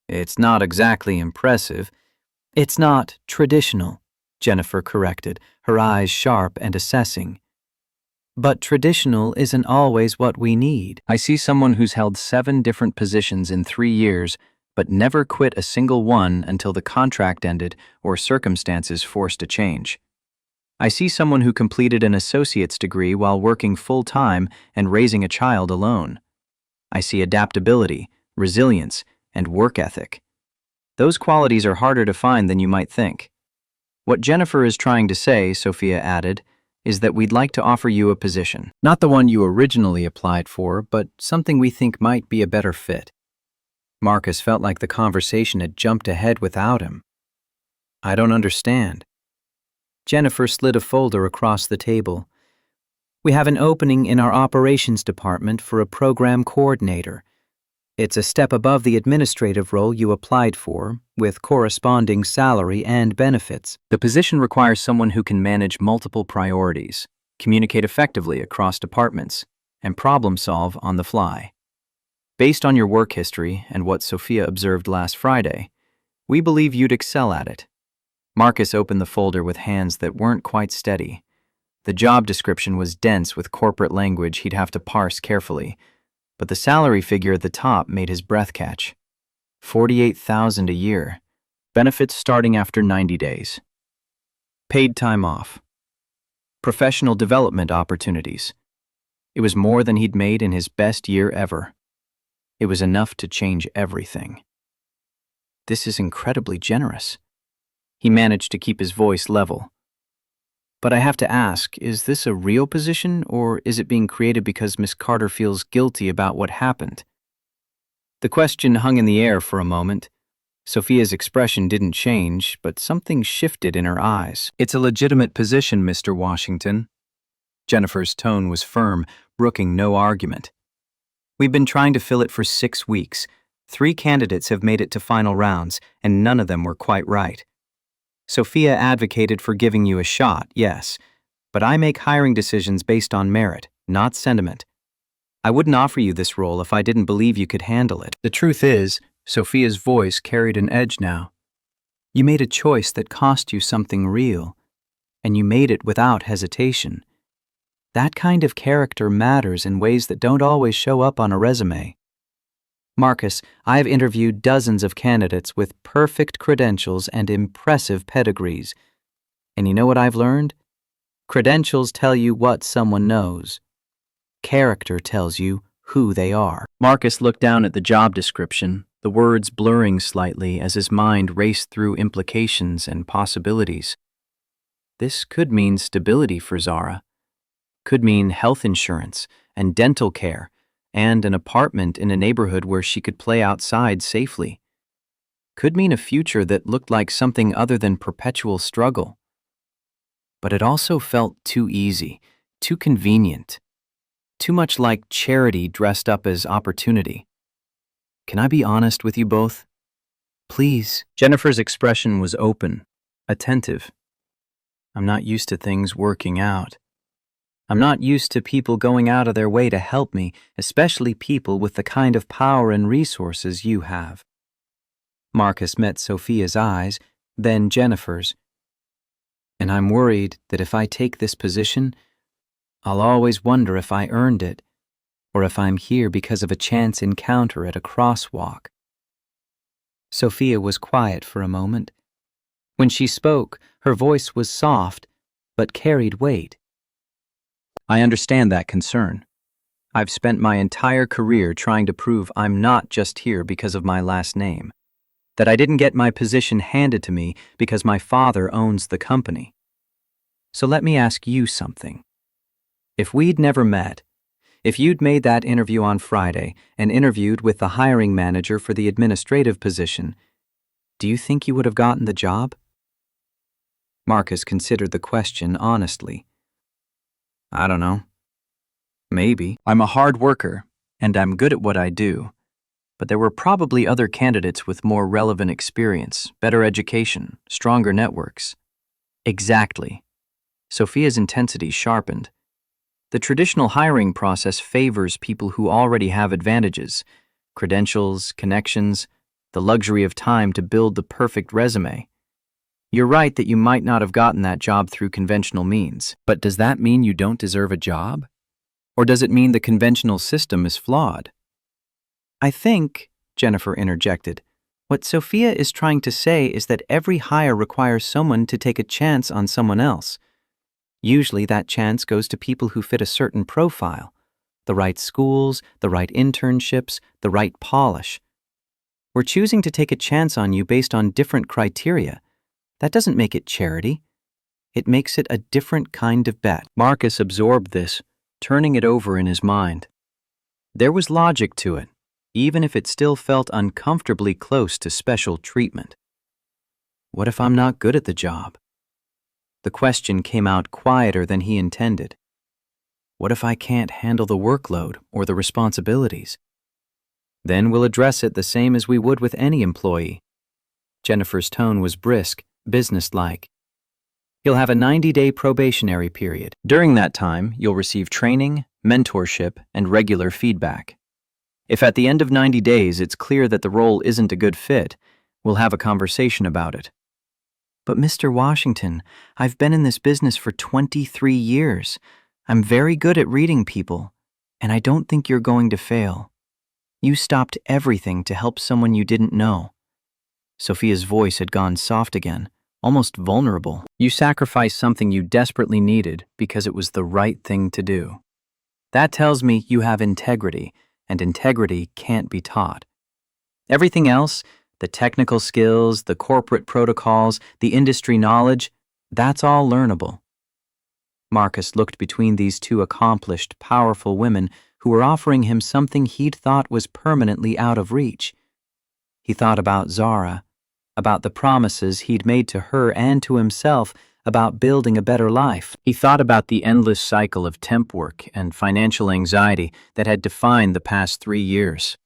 It's not exactly impressive. It's not traditional, Jennifer corrected, her eyes sharp and assessing. But traditional isn't always what we need. I see someone who's held 7 different positions in 3 years, but never quit a single one until the contract ended or circumstances forced a change. I see someone who completed an associate's degree while working full-time and raising a child alone. I see adaptability, resilience, and work ethic. Those qualities are harder to find than you might think. What Jennifer is trying to say, Sophia added, is that we'd like to offer you a position. Not the one you originally applied for, but something we think might be a better fit. Marcus felt like the conversation had jumped ahead without him. I don't understand. Jennifer slid a folder across the table. We have an opening in our operations department for a program coordinator. It's a step above the administrative role you applied for, with corresponding salary and benefits. The position requires someone who can manage multiple priorities, communicate effectively across departments, and problem solve on the fly. Based on your work history and what Sophia observed last Friday, we believe you'd excel at it. Marcus opened the folder with hands that weren't quite steady. The job description was dense with corporate language he'd have to parse carefully, but the salary figure at the top made his breath catch. $48,000 a year. Benefits starting after 90 days. Paid time off. Professional development opportunities. It was more than he'd made in his best year ever. It was enough to change everything. This is incredibly generous. He managed to keep his voice level. But I have to ask, is this a real position, or is it being created because Miss Carter feels guilty about what happened? The question hung in the air for a moment. Sophia's expression didn't change, but something shifted in her eyes. It's a legitimate position, Mr. Washington. Jennifer's tone was firm, brooking no argument. We've been trying to fill it for 6 weeks. 3 candidates have made it to final rounds, and none of them were quite right. Sophia advocated for giving you a shot, yes, but I make hiring decisions based on merit, not sentiment. I wouldn't offer you this role if I didn't believe you could handle it. The truth is, Sophia's voice carried an edge now. You made a choice that cost you something real, and you made it without hesitation. That kind of character matters in ways that don't always show up on a resume. Marcus, I've interviewed dozens of candidates with perfect credentials and impressive pedigrees. And you know what I've learned? Credentials tell you what someone knows. Character tells you who they are. Marcus looked down at the job description, the words blurring slightly as his mind raced through implications and possibilities. This could mean stability for Zara. Could mean health insurance and dental care and an apartment in a neighborhood where she could play outside safely. Could mean a future that looked like something other than perpetual struggle. But it also felt too easy, too convenient, too much like charity dressed up as opportunity. Can I be honest with you both? Please. Jennifer's expression was open, attentive. I'm not used to things working out. I'm not used to people going out of their way to help me, especially people with the kind of power and resources you have. Marcus met Sophia's eyes, then Jennifer's. And I'm worried that if I take this position, I'll always wonder if I earned it, or if I'm here because of a chance encounter at a crosswalk. Sophia was quiet for a moment. When she spoke, her voice was soft, but carried weight. I understand that concern. I've spent my entire career trying to prove I'm not just here because of my last name, that I didn't get my position handed to me because my father owns the company. So let me ask you something. If we'd never met, if you'd made that interview on Friday and interviewed with the hiring manager for the administrative position, do you think you would have gotten the job? Marcus considered the question honestly. I don't know. Maybe. I'm a hard worker, and I'm good at what I do, but there were probably other candidates with more relevant experience, better education, stronger networks. Exactly. Sophia's intensity sharpened. The traditional hiring process favors people who already have advantages, credentials, connections, the luxury of time to build the perfect resume. You're right that you might not have gotten that job through conventional means, but does that mean you don't deserve a job? Or does it mean the conventional system is flawed? I think, Jennifer interjected, what Sophia is trying to say is that every hire requires someone to take a chance on someone else. Usually that chance goes to people who fit a certain profile, the right schools, the right internships, the right polish. We're choosing to take a chance on you based on different criteria. That doesn't make it charity. It makes it a different kind of bet. Marcus absorbed this, turning it over in his mind. There was logic to it, even if it still felt uncomfortably close to special treatment. What if I'm not good at the job? The question came out quieter than he intended. What if I can't handle the workload or the responsibilities? Then we'll address it the same as we would with any employee. Jennifer's tone was brisk, businesslike. You'll have a 90-day probationary period. During that time, you'll receive training, mentorship, and regular feedback. If at the end of 90 days it's clear that the role isn't a good fit, we'll have a conversation about it. But Mr. Washington, I've been in this business for 23 years. I'm very good at reading people, and I don't think you're going to fail. You stopped everything to help someone you didn't know. Sophia's voice had gone soft again, almost vulnerable. You sacrificed something you desperately needed because it was the right thing to do. That tells me you have integrity, and integrity can't be taught. Everything else, the technical skills, the corporate protocols, the industry knowledge, that's all learnable. Marcus looked between these two accomplished, powerful women who were offering him something he'd thought was permanently out of reach. He thought about Zara, about the promises he'd made to her and to himself about building a better life. He thought about the endless cycle of temp work and financial anxiety that had defined the past 3 years.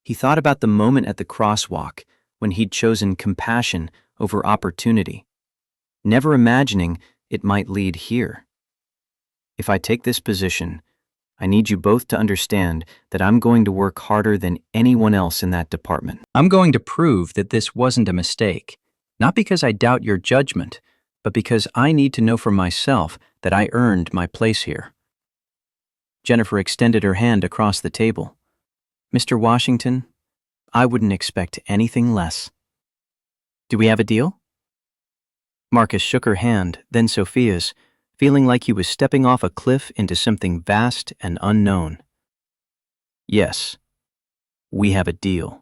He thought about the moment at the crosswalk when he'd chosen compassion over opportunity, never imagining it might lead here. If I take this position, I need you both to understand that I'm going to work harder than anyone else in that department. I'm going to prove that this wasn't a mistake, Not because I doubt your judgment, but because I need to know for myself that I earned my place here. Jennifer extended her hand across the table. Mr. Washington, I wouldn't expect anything less. Do we have a deal? Marcus shook her hand, then Sophia's, feeling like he was stepping off a cliff into something vast and unknown. Yes, we have a deal.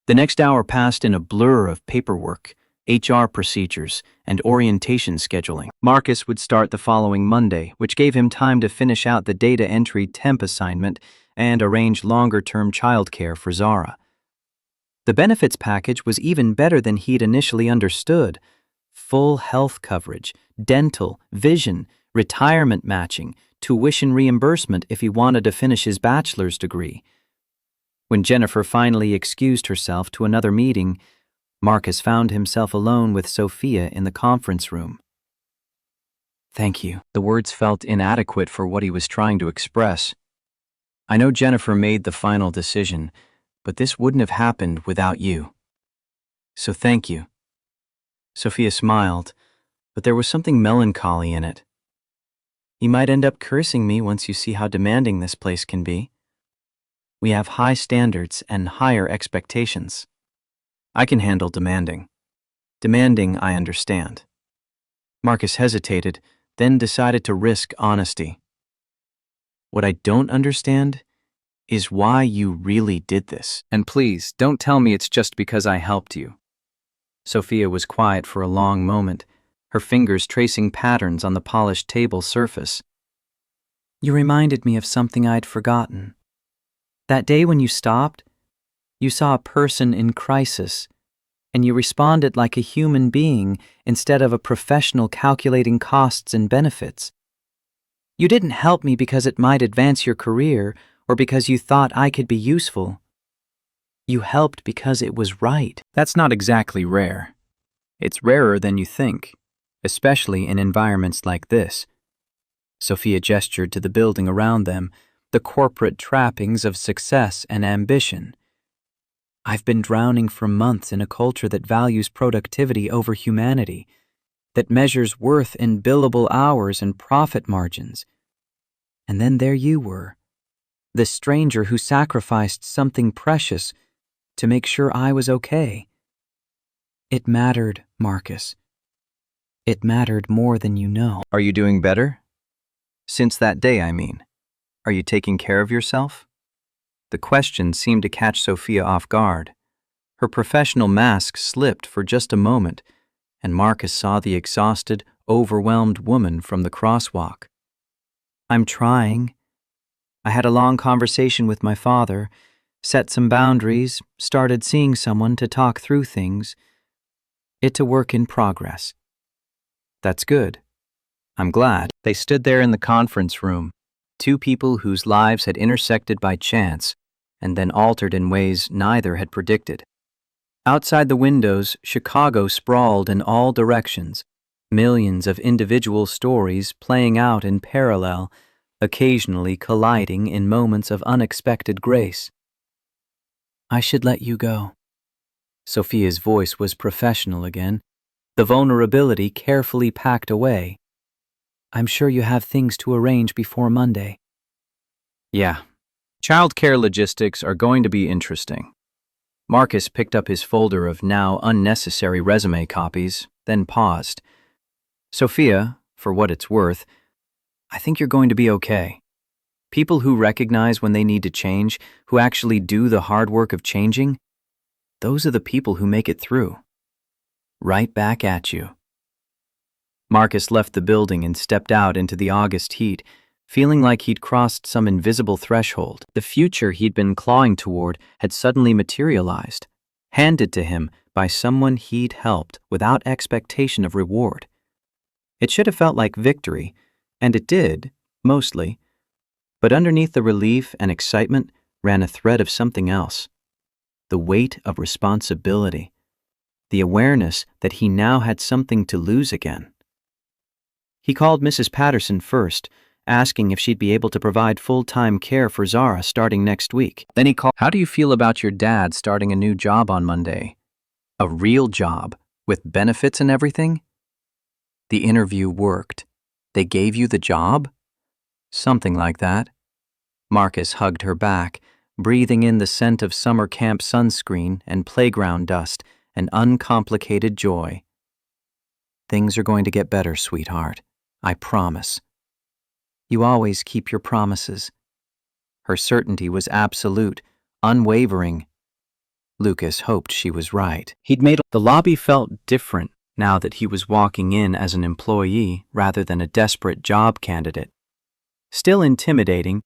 The next hour passed in a blur of paperwork, HR procedures, and orientation scheduling. Marcus would start the following Monday, which gave him time to finish out the data entry temp assignment and arrange longer-term childcare for Zara. The benefits package was even better than he'd initially understood. Full health coverage, dental, vision, retirement matching, tuition reimbursement if he wanted to finish his bachelor's degree. When Jennifer finally excused herself to another meeting, Marcus found himself alone with Sophia in the conference room. Thank you. The words felt inadequate for what he was trying to express. I know Jennifer made the final decision, but this wouldn't have happened without you. So thank you. Sophia smiled, but there was something melancholy in it. You might end up cursing me once you see how demanding this place can be. We have high standards and higher expectations. I can handle demanding. Demanding, I understand. Marcus hesitated, then decided to risk honesty. What I don't understand is why you really did this. And please, don't tell me it's just because I helped you. Sophia was quiet for a long moment, her fingers tracing patterns on the polished table surface. You reminded me of something I'd forgotten. That day when you stopped, you saw a person in crisis, and you responded like a human being instead of a professional calculating costs and benefits. You didn't help me because it might advance your career or because you thought I could be useful. You helped because it was right. That's not exactly rare. It's rarer than you think, especially in environments like this. Sophia gestured to the building around them, the corporate trappings of success and ambition. I've been drowning for months in a culture that values productivity over humanity, that measures worth in billable hours and profit margins. And then there you were, the stranger who sacrificed something precious to make sure I was okay. It mattered, Marcus. It mattered more than you know. Are you doing better? Since that day, I mean. Are you taking care of yourself? The question seemed to catch Sophia off guard. Her professional mask slipped for just a moment, and Marcus saw the exhausted, overwhelmed woman from the crosswalk. I'm trying. I had a long conversation with my father, set some boundaries, started seeing someone to talk through things. It's a work in progress. That's good. I'm glad. They stood there in the conference room, two people whose lives had intersected by chance and then altered in ways neither had predicted. Outside the windows, Chicago sprawled in all directions, millions of individual stories playing out in parallel, occasionally colliding in moments of unexpected grace. I should let you go. Sophia's voice was professional again, the vulnerability carefully packed away. I'm sure you have things to arrange before Monday. Yeah. Childcare logistics are going to be interesting. Marcus picked up his folder of now unnecessary resume copies, then paused. Sophia, for what it's worth, I think you're going to be okay. People who recognize when they need to change, who actually do the hard work of changing, those are the people who make it through. Right back at you. Marcus left the building and stepped out into the August heat, feeling like he'd crossed some invisible threshold. The future he'd been clawing toward had suddenly materialized, handed to him by someone he'd helped without expectation of reward. It should have felt like victory, and it did, mostly, but underneath the relief and excitement ran a thread of something else. The weight of responsibility, the awareness that he now had something to lose again. He called Mrs. Patterson first, asking if she'd be able to provide full-time care for Zara starting next week. Then he called, How do you feel about your dad starting a new job on Monday? A real job, with benefits and everything? The interview worked. They gave you the job? Something like that. Marcus hugged her back, breathing in the scent of summer camp sunscreen and playground dust and uncomplicated joy. Things are going to get better, sweetheart. I promise. You always keep your promises. Her certainty was absolute, unwavering. Lucas hoped she was right. The lobby felt different now that he was walking in as an employee rather than a desperate job candidate. Still intimidating,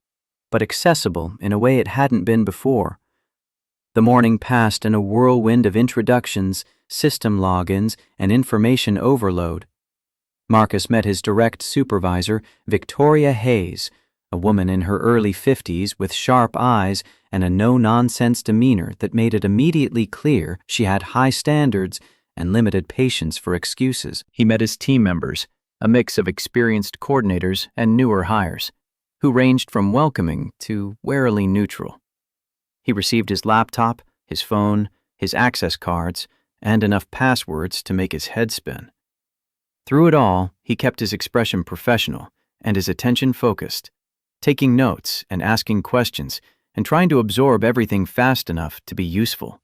but accessible in a way it hadn't been before. The morning passed in a whirlwind of introductions, system logins, and information overload. Marcus met his direct supervisor, Victoria Hayes, a woman in her early 50s with sharp eyes and a no-nonsense demeanor that made it immediately clear she had high standards and limited patience for excuses. He met his team members, a mix of experienced coordinators and newer hires, who ranged from welcoming to warily neutral. He received his laptop, his phone, his access cards, and enough passwords to make his head spin. Through it all, he kept his expression professional and his attention focused, taking notes and asking questions and trying to absorb everything fast enough to be useful.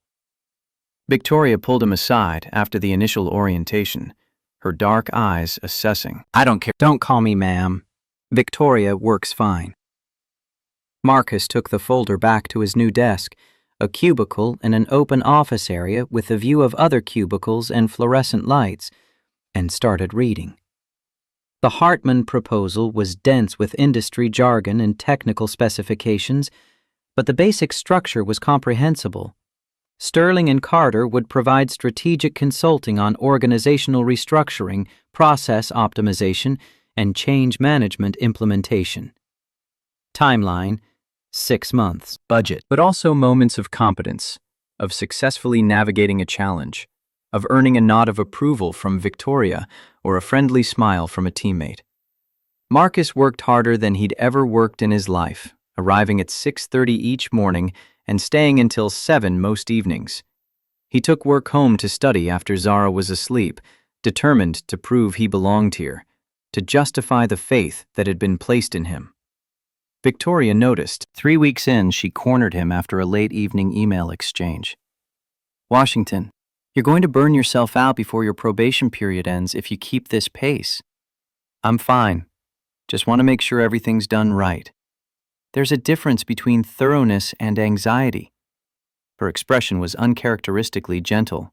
Victoria pulled him aside after the initial orientation, her dark eyes assessing. I don't care. Don't call me ma'am. Victoria works fine. Marcus took the folder back to his new desk, a cubicle in an open office area with a view of other cubicles and fluorescent lights, and started reading. The Hartman proposal was dense with industry jargon and technical specifications, but the basic structure was comprehensible. Sterling and Carter would provide strategic consulting on organizational restructuring, process optimization, and change management implementation. Timeline, 6 months. Budget, but also moments of competence, of successfully navigating a challenge, of earning a nod of approval from Victoria or a friendly smile from a teammate. Marcus worked harder than he'd ever worked in his life, arriving at 6:30 each morning and staying until 7 most evenings. He took work home to study after Zara was asleep, determined to prove he belonged here, to justify the faith that had been placed in him. Victoria noticed. 3 weeks in, she cornered him after a late evening email exchange. Washington, you're going to burn yourself out before your probation period ends if you keep this pace. I'm fine. Just want to make sure everything's done right. There's a difference between thoroughness and anxiety. Her expression was uncharacteristically gentle.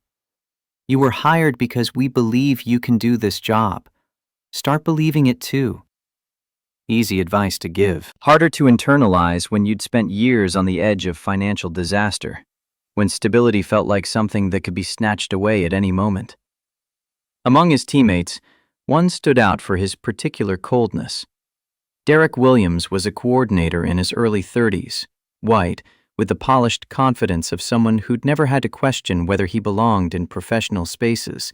You were hired because we believe you can do this job. Start believing it too. Easy advice to give. Harder to internalize when you'd spent years on the edge of financial disaster, when stability felt like something that could be snatched away at any moment. Among his teammates, one stood out for his particular coldness. Derek Williams was a coordinator in his early 30s, white, with the polished confidence of someone who'd never had to question whether he belonged in professional spaces.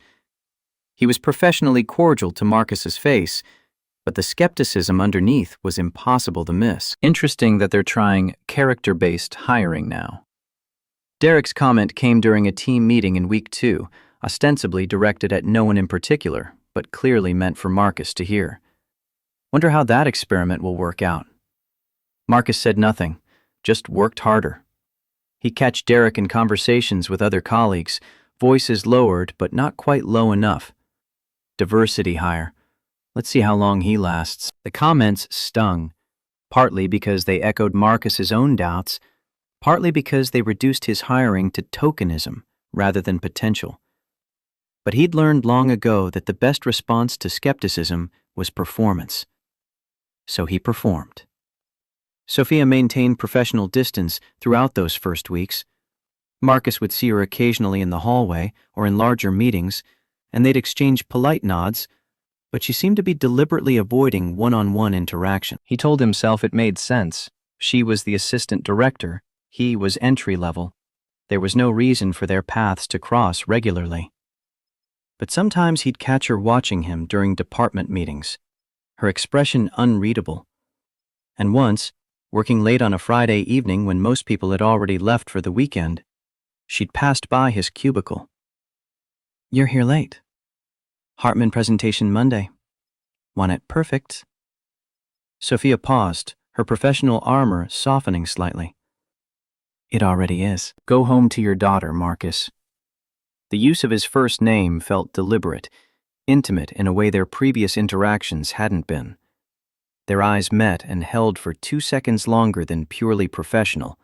He was professionally cordial to Marcus's face, but the skepticism underneath was impossible to miss. Interesting that they're trying character-based hiring now. Derek's comment came during a team meeting in week 2, ostensibly directed at no one in particular, but clearly meant for Marcus to hear. Wonder how that experiment will work out. Marcus said nothing, just worked harder. He'd catch Derek in conversations with other colleagues, voices lowered but not quite low enough. Diversity hire. Let's see how long he lasts. The comments stung, partly because they echoed Marcus's own doubts, partly because they reduced his hiring to tokenism rather than potential. But he'd learned long ago that the best response to skepticism was performance. So he performed. Sophia maintained professional distance throughout those first weeks. Marcus would see her occasionally in the hallway or in larger meetings, and they'd exchange polite nods, but she seemed to be deliberately avoiding one-on-one interaction. He told himself it made sense. She was the assistant director, he was entry-level. There was no reason for their paths to cross regularly. But sometimes he'd catch her watching him during department meetings, her expression unreadable. And once, working late on a Friday evening when most people had already left for the weekend, she'd passed by his cubicle. You're here late. Hartman presentation Monday. Want it perfect? Sophia paused, her professional armor softening slightly. It already is. Go home to your daughter, Marcus. The use of his first name felt deliberate, intimate in a way their previous interactions hadn't been. Their eyes met and held for 2 seconds longer than purely professional,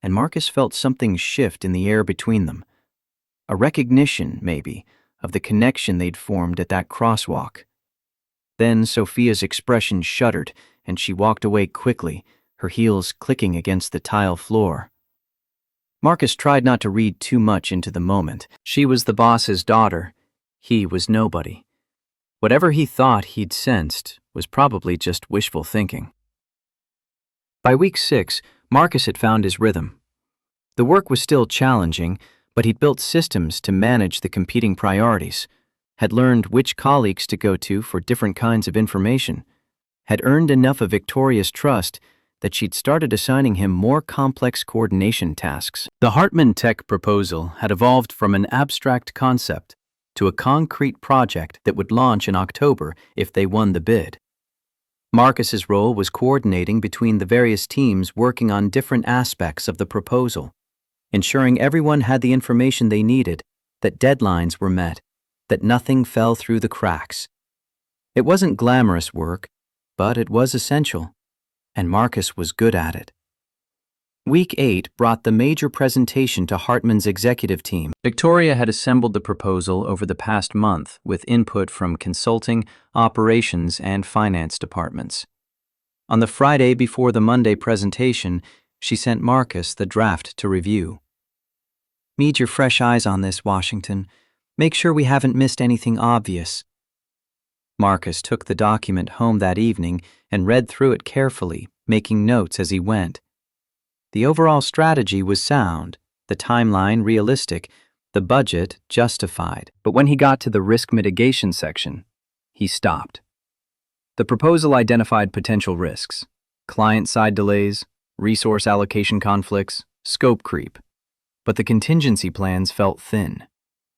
and Marcus felt something shift in the air between them. A recognition, maybe, of the connection they'd formed at that crosswalk. Then Sophia's expression shuddered, and she walked away quickly, her heels clicking against the tile floor. Marcus tried not to read too much into the moment. She was the boss's daughter. He was nobody. Whatever he thought he'd sensed was probably just wishful thinking. By week 6, Marcus had found his rhythm. The work was still challenging, but he'd built systems to manage the competing priorities, had learned which colleagues to go to for different kinds of information, had earned enough of Victoria's trust that she'd started assigning him more complex coordination tasks. The Hartman Tech proposal had evolved from an abstract concept to a concrete project that would launch in October if they won the bid. Marcus's role was coordinating between the various teams working on different aspects of the proposal, ensuring everyone had the information they needed, that deadlines were met, that nothing fell through the cracks. It wasn't glamorous work, but it was essential, and Marcus was good at it. Week 8 brought the major presentation to Hartman's executive team. Victoria had assembled the proposal over the past month with input from consulting, operations, and finance departments. On the Friday before the Monday presentation, she sent Marcus the draft to review. Need your fresh eyes on this, Washington. Make sure we haven't missed anything obvious. Marcus took the document home that evening and read through it carefully, making notes as he went. The overall strategy was sound, the timeline realistic, the budget justified. But when he got to the risk mitigation section, he stopped. The proposal identified potential risks: client-side delays, resource allocation conflicts, scope creep. But the contingency plans felt thin.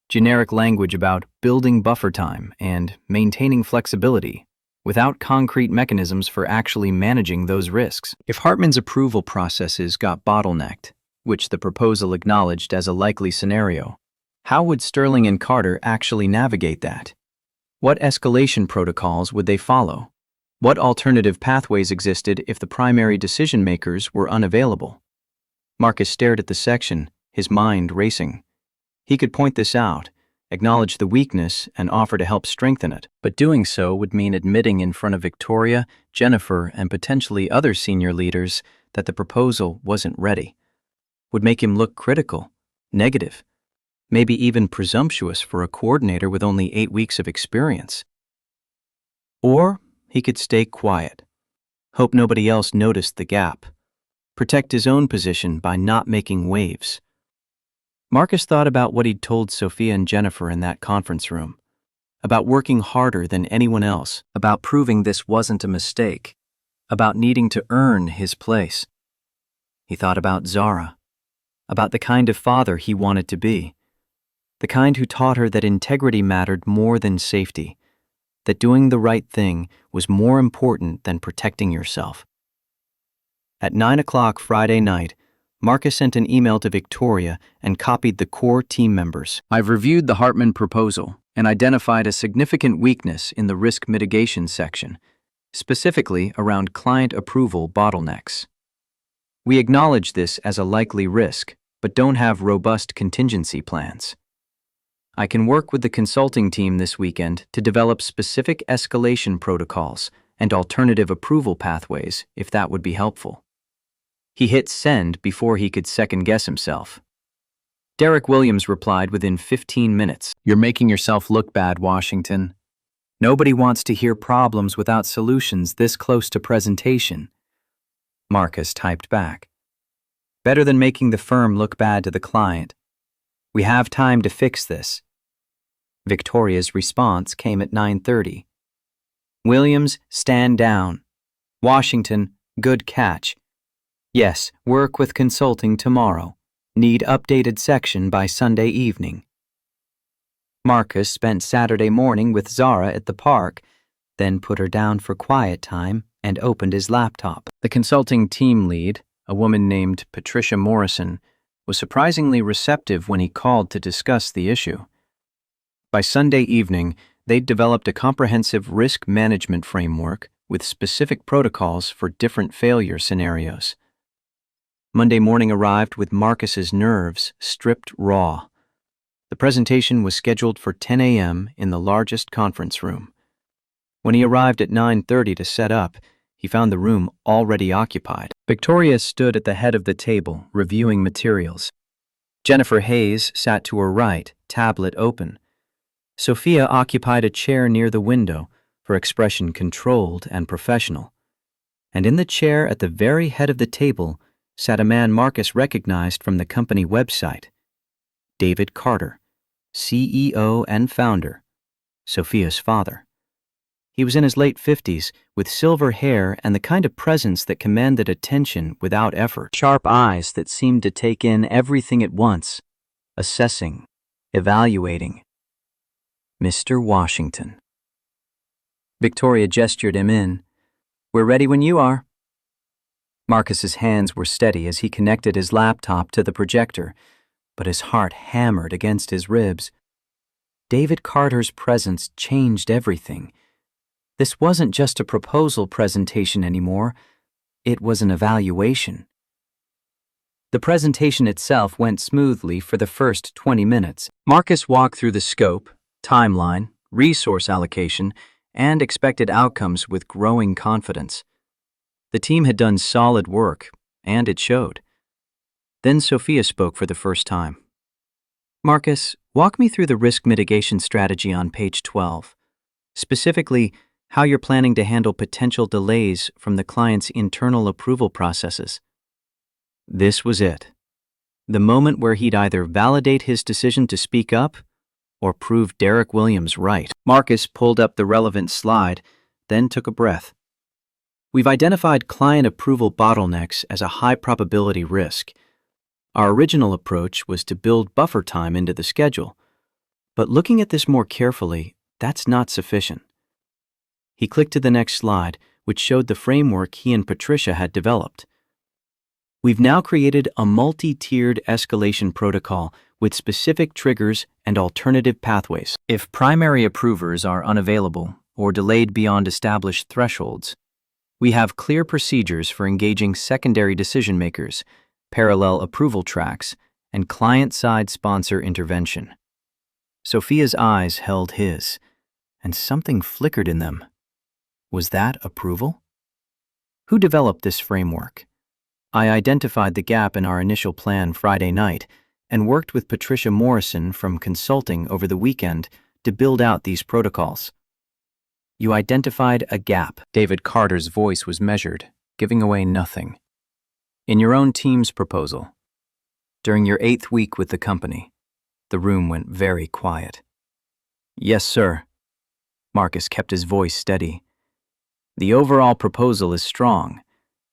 Generic language about building buffer time and maintaining flexibility, without concrete mechanisms for actually managing those risks. If Hartman's approval processes got bottlenecked, which the proposal acknowledged as a likely scenario, how would Sterling and Carter actually navigate that? What escalation protocols would they follow? What alternative pathways existed if the primary decision-makers were unavailable? Marcus stared at the section, his mind racing. He could point this out, acknowledge the weakness, and offer to help strengthen it. But doing so would mean admitting in front of Victoria, Jennifer, and potentially other senior leaders that the proposal wasn't ready. Would make him look critical, negative, maybe even presumptuous for a coordinator with only 8 weeks of experience. Or he could stay quiet, hope nobody else noticed the gap, protect his own position by not making waves. Marcus thought about what he'd told Sophia and Jennifer in that conference room, about working harder than anyone else, about proving this wasn't a mistake, about needing to earn his place. He thought about Zara, about the kind of father he wanted to be, the kind who taught her that integrity mattered more than safety, that doing the right thing was more important than protecting yourself. At 9 o'clock Friday night, Marcus sent an email to Victoria and copied the core team members. I've reviewed the Hartman proposal and identified a significant weakness in the risk mitigation section, specifically around client approval bottlenecks. We acknowledge this as a likely risk, but don't have robust contingency plans. I can work with the consulting team this weekend to develop specific escalation protocols and alternative approval pathways if that would be helpful. He hit send before he could second-guess himself. Derek Williams replied within 15 minutes. You're making yourself look bad, Washington. Nobody wants to hear problems without solutions this close to presentation. Marcus typed back. Better than making the firm look bad to the client. We have time to fix this. Victoria's response came at 9:30. Williams, stand down. Washington, good catch. Yes, work with consulting tomorrow. Need updated section by Sunday evening. Marcus spent Saturday morning with Zara at the park, then put her down for quiet time and opened his laptop. The consulting team lead, a woman named Patricia Morrison, was surprisingly receptive when he called to discuss the issue. By Sunday evening, they'd developed a comprehensive risk management framework with specific protocols for different failure scenarios. Monday morning arrived with Marcus's nerves stripped raw. The presentation was scheduled for 10 a.m. in the largest conference room. When he arrived at 9:30 to set up, he found the room already occupied. Victoria stood at the head of the table, reviewing materials. Jennifer Hayes sat to her right, tablet open. Sophia occupied a chair near the window, her expression controlled and professional. And in the chair at the very head of the table sat a man Marcus recognized from the company website, David Carter, CEO and founder, Sophia's father. He was in his late 50s, with silver hair and the kind of presence that commanded attention without effort. Sharp eyes that seemed to take in everything at once, assessing, evaluating. Mr. Washington. Victoria gestured him in. "We're ready when you are." Marcus's hands were steady as he connected his laptop to the projector, but his heart hammered against his ribs. David Carter's presence changed everything. This wasn't just a proposal presentation anymore, it was an evaluation. The presentation itself went smoothly for the first 20 minutes. Marcus walked through the scope, timeline, resource allocation, and expected outcomes with growing confidence. The team had done solid work, and it showed. Then Sophia spoke for the first time. "Marcus, walk me through the risk mitigation strategy on page 12. Specifically, how you're planning to handle potential delays from the client's internal approval processes." This was it. The moment where he'd either validate his decision to speak up or prove Derek Williams right. Marcus pulled up the relevant slide, then took a breath. "We've identified client approval bottlenecks as a high probability risk. Our original approach was to build buffer time into the schedule, but looking at this more carefully, that's not sufficient." He clicked to the next slide, which showed the framework he and Patricia had developed. "We've now created a multi-tiered escalation protocol with specific triggers and alternative pathways. If primary approvers are unavailable or delayed beyond established thresholds, we have clear procedures for engaging secondary decision-makers, parallel approval tracks, and client-side sponsor intervention." Sophia's eyes held his, and something flickered in them. Was that approval? "Who developed this framework?" "I identified the gap in our initial plan Friday night and worked with Patricia Morrison from consulting over the weekend to build out these protocols." "You identified a gap." David Carter's voice was measured, giving away nothing. "In your own team's proposal. During your 8th week with the company." The room went very quiet. "Yes, sir." Marcus kept his voice steady. "The overall proposal is strong,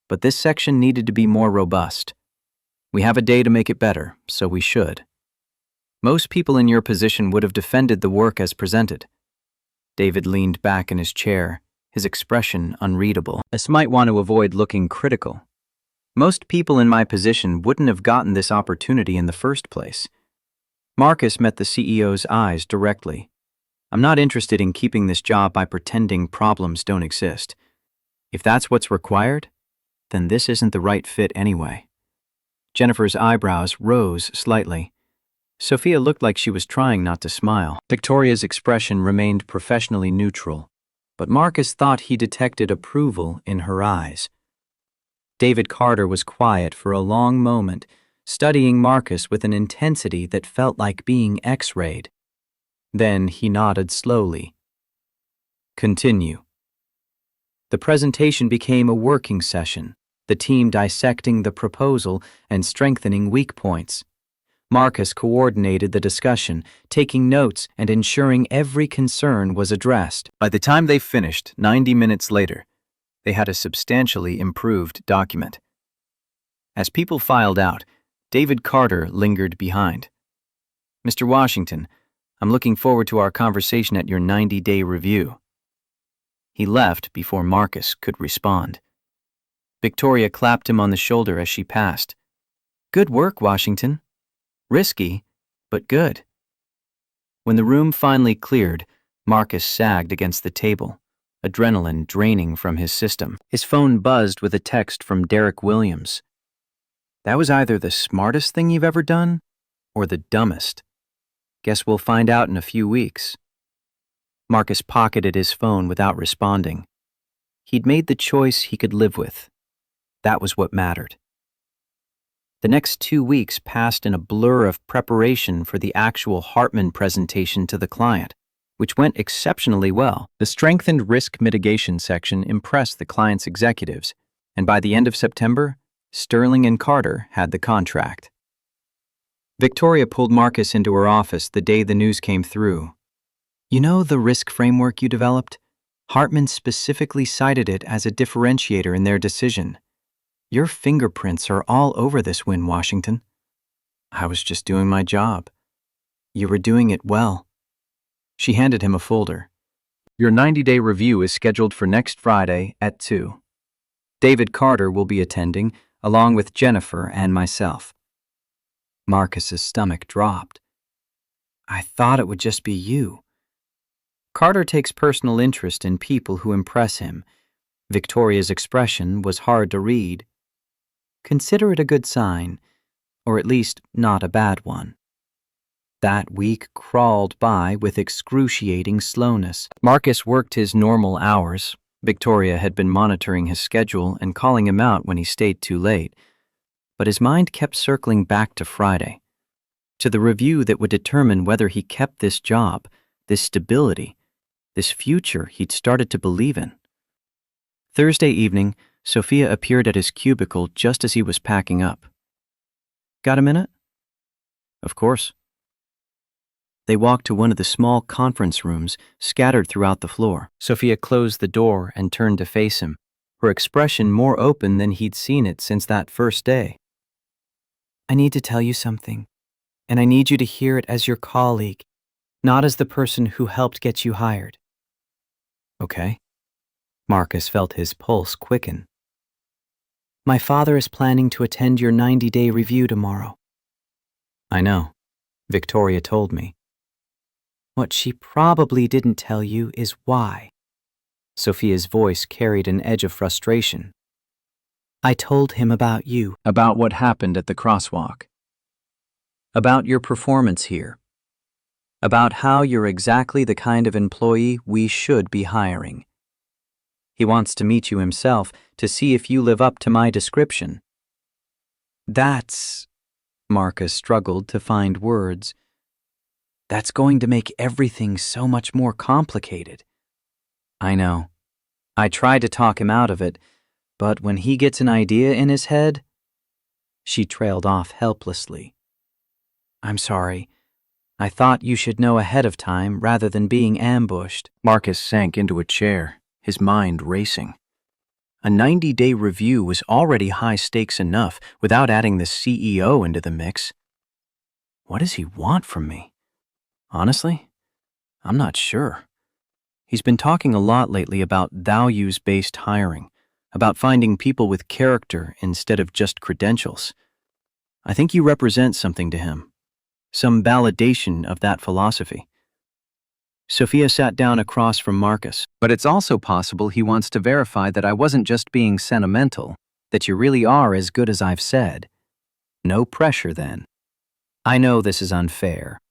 but this section needed to be more robust. We have a day to make it better, so we should. Most people in your position would have defended the work as presented." David leaned back in his chair, his expression unreadable. "This might want to avoid looking critical. Most people in my position wouldn't have gotten this opportunity in the first place." Marcus met the CEO's eyes directly. "I'm not interested in keeping this job by pretending problems don't exist. If that's what's required, then this isn't the right fit anyway." Jennifer's eyebrows rose slightly. Sophia looked like she was trying not to smile. Victoria's expression remained professionally neutral, but Marcus thought he detected approval in her eyes. David Carter was quiet for a long moment, studying Marcus with an intensity that felt like being X-rayed. Then he nodded slowly. "Continue." The presentation became a working session, the team dissecting the proposal and strengthening weak points. Marcus coordinated the discussion, taking notes and ensuring every concern was addressed. By the time they finished, 90 minutes later, they had a substantially improved document. As people filed out, David Carter lingered behind. "Mr. Washington, I'm looking forward to our conversation at your 90-day review." He left before Marcus could respond. Victoria clapped him on the shoulder as she passed. "Good work, Washington. Risky, but good." When the room finally cleared, Marcus sagged against the table, adrenaline draining from his system. His phone buzzed with a text from Derek Williams. "That was either the smartest thing you've ever done or the dumbest. Guess we'll find out in a few weeks." Marcus pocketed his phone without responding. He'd made the choice he could live with. That was what mattered. The next 2 weeks passed in a blur of preparation for the actual Hartman presentation to the client, which went exceptionally well. The strengthened risk mitigation section impressed the client's executives, and by the end of September, Sterling and Carter had the contract. Victoria pulled Marcus into her office the day the news came through. "You know the risk framework you developed? Hartman specifically cited it as a differentiator in their decision. Your fingerprints are all over this win, Washington." "I was just doing my job." "You were doing it well." She handed him a folder. "Your 90-day review is scheduled for next Friday at 2. David Carter will be attending, along with Jennifer and myself." Marcus's stomach dropped. "I thought it would just be you." Carter takes personal interest in people who impress him. Victoria's expression was hard to read. "Consider it a good sign, or at least not a bad one." That week crawled by with excruciating slowness. Marcus worked his normal hours. Victoria had been monitoring his schedule and calling him out when he stayed too late. But his mind kept circling back to Friday, to the review that would determine whether he kept this job, this stability, this future he'd started to believe in. Thursday evening, Sophia appeared at his cubicle just as he was packing up. "Got a minute?" "Of course." They walked to one of the small conference rooms scattered throughout the floor. Sophia closed the door and turned to face him, her expression more open than he'd seen it since that first day. "I need to tell you something, and I need you to hear it as your colleague, not as the person who helped get you hired." "Okay." Marcus felt his pulse quicken. "My father is planning to attend your 90-day review tomorrow." "I know. Victoria told me." "What she probably didn't tell you is why." Sophia's voice carried an edge of frustration. "I told him about you." "About what happened at the crosswalk. About your performance here. About how you're exactly the kind of employee we should be hiring. He wants to meet you himself to see if you live up to my description." "That's..." Marcus struggled to find words. "That's going to make everything so much more complicated." "I know. I tried to talk him out of it, but when he gets an idea in his head..." She trailed off helplessly. "I'm sorry. I thought you should know ahead of time rather than being ambushed." Marcus sank into a chair, his mind racing. A 90-day review was already high stakes enough without adding the CEO into the mix. What does he want from me? Honestly, I'm not sure. He's been talking a lot lately about values-based hiring, about finding people with character instead of just credentials. I think you represent something to him, some validation of that philosophy. Sophia sat down across from Marcus. "But it's also possible he wants to verify that I wasn't just being sentimental, that you really are as good as I've said. No pressure then. I know this is unfair.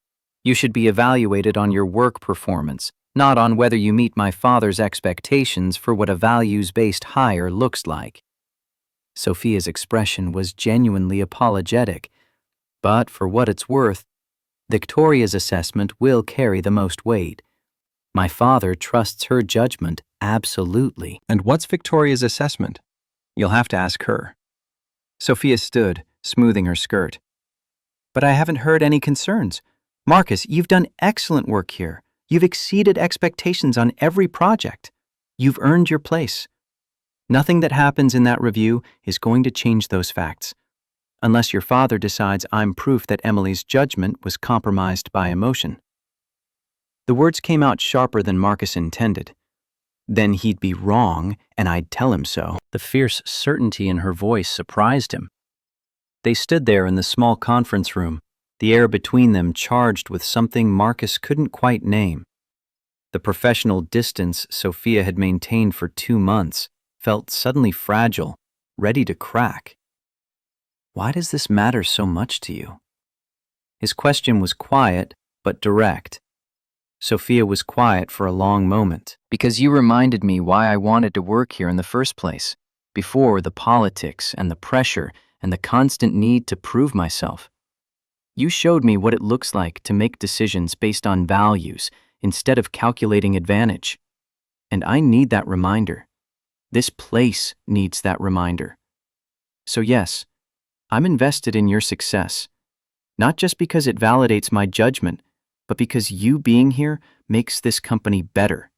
You should be evaluated on your work performance, not on whether you meet my father's expectations for what a values-based hire looks like." Sophia's expression was genuinely apologetic, but for what it's worth, Victoria's assessment will carry the most weight. My father trusts her judgment absolutely. "And what's Victoria's assessment?" "You'll have to ask her." Sophia stood, smoothing her skirt. "But I haven't heard any concerns. Marcus, you've done excellent work here. You've exceeded expectations on every project. You've earned your place. Nothing that happens in that review is going to change those facts, unless your father decides I'm proof that Emily's judgment was compromised by emotion." The words came out sharper than Marcus intended. Then he'd be wrong, and I'd tell him so. The fierce certainty in her voice surprised him. They stood there in the small conference room, the air between them charged with something Marcus couldn't quite name. The professional distance Sophia had maintained for 2 months felt suddenly fragile, ready to crack. "Why does this matter so much to you?" His question was quiet, but direct. Sophia was quiet for a long moment. "Because you reminded me why I wanted to work here in the first place, before the politics and the pressure and the constant need to prove myself. You showed me what it looks like to make decisions based on values instead of calculating advantage. And I need that reminder. This place needs that reminder. So yes, I'm invested in your success, not just because it validates my judgment, but because you being here makes this company better,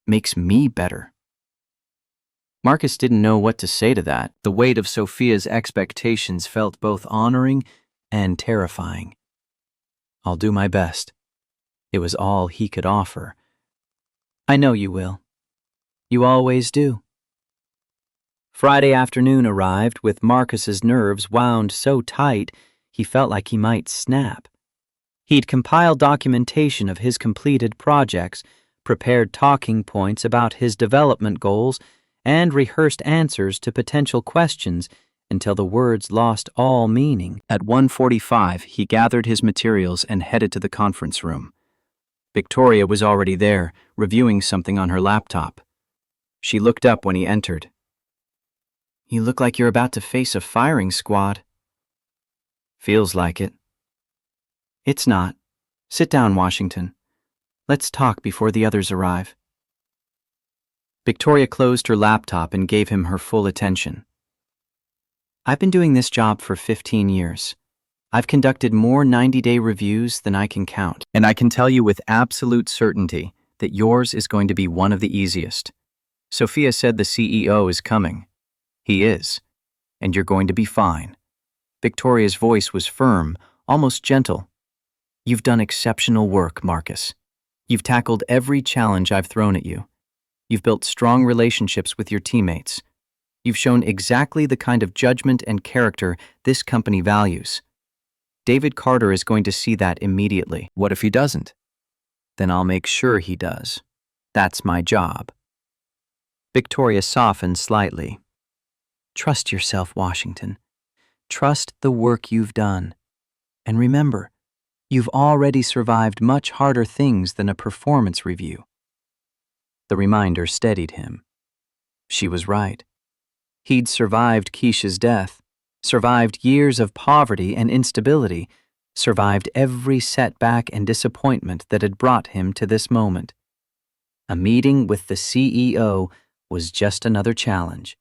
makes me better." Marcus didn't know what to say to that. The weight of Sophia's expectations felt both honoring and terrifying. "I'll do my best." It was all he could offer. "I know you will. You always do." Friday afternoon arrived with Marcus's nerves wound so tight he felt like he might snap. He'd compiled documentation of his completed projects, prepared talking points about his development goals, and rehearsed answers to potential questions until the words lost all meaning. At 1:45, he gathered his materials and headed to the conference room. Victoria was already there, reviewing something on her laptop. She looked up when he entered. "You look like you're about to face a firing squad." "Feels like it." "It's not. Sit down, Washington. Let's talk before the others arrive." Victoria closed her laptop and gave him her full attention. "I've been doing this job for 15 years. I've conducted more 90-day reviews than I can count, and I can tell you with absolute certainty that yours is going to be one of the easiest. Sophia said the CEO is coming. He is, and you're going to be fine." Victoria's voice was firm, almost gentle. "You've done exceptional work, Marcus. You've tackled every challenge I've thrown at you. You've built strong relationships with your teammates. You've shown exactly the kind of judgment and character this company values. David Carter is going to see that immediately." "What if he doesn't?" "Then I'll make sure he does. That's my job." Victoria softened slightly. "Trust yourself, Washington. Trust the work you've done. And remember, you've already survived much harder things than a performance review." The reminder steadied him. She was right. He'd survived Keisha's death, survived years of poverty and instability, survived every setback and disappointment that had brought him to this moment. A meeting with the CEO was just another challenge.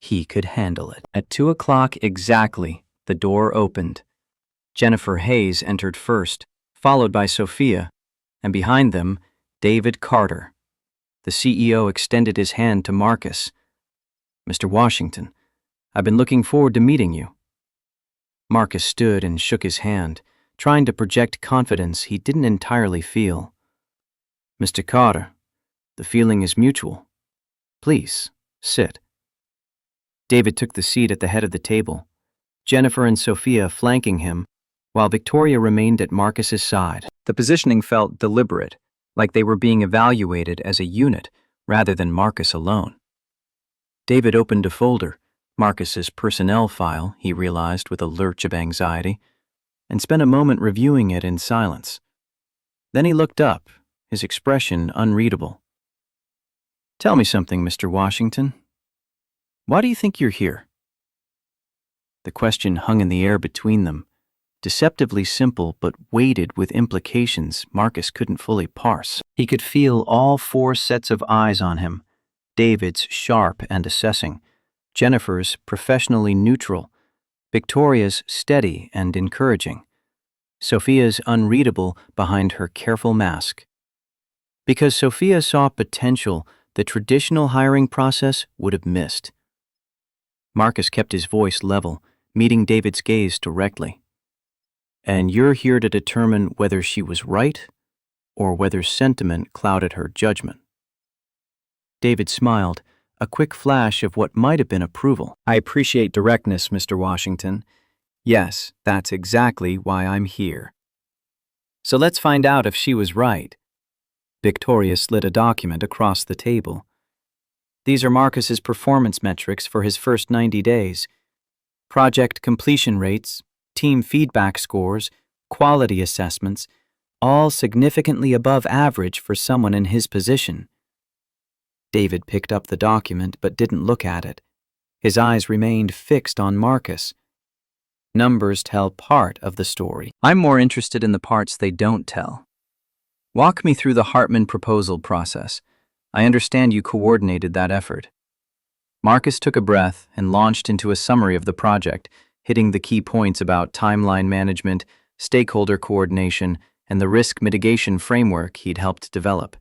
He could handle it. At 2 o'clock exactly, the door opened. Jennifer Hayes entered first, followed by Sophia, and behind them, David Carter. The CEO extended his hand to Marcus. "Mr. Washington, I've been looking forward to meeting you." Marcus stood and shook his hand, trying to project confidence he didn't entirely feel. "Mr. Carter, the feeling is mutual. Please, sit." David took the seat at the head of the table, Jennifer and Sophia flanking him, while Victoria remained at Marcus's side. The positioning felt deliberate, like they were being evaluated as a unit rather than Marcus alone. David opened a folder, Marcus's personnel file, he realized with a lurch of anxiety, and spent a moment reviewing it in silence. Then he looked up, his expression unreadable. "Tell me something, Mr. Washington. Why do you think you're here?" The question hung in the air between them, deceptively simple but weighted with implications Marcus couldn't fully parse. He could feel all 4 sets of eyes on him, David's sharp and assessing, Jennifer's professionally neutral, Victoria's steady and encouraging, Sophia's unreadable behind her careful mask. Because Sophia saw potential the traditional hiring process would have missed. Marcus kept his voice level, meeting David's gaze directly. "And you're here to determine whether she was right or whether sentiment clouded her judgment. David smiled, a quick flash of what might have been approval. "I appreciate directness, Mr. Washington. Yes, that's exactly why I'm here. So let's find out if she was right." Victoria slid a document across the table. "These are Marcus's performance metrics for his first 90 days. Project completion rates, team feedback scores, quality assessments, all significantly above average for someone in his position." David picked up the document but didn't look at it. His eyes remained fixed on Marcus. Numbers tell part of the story. I'm more interested in the parts they don't tell. Walk me through the Hartman proposal process. I understand you coordinated that effort. Marcus took a breath and launched into a summary of the project, hitting the key points about timeline management, stakeholder coordination, and the risk mitigation framework he'd helped develop.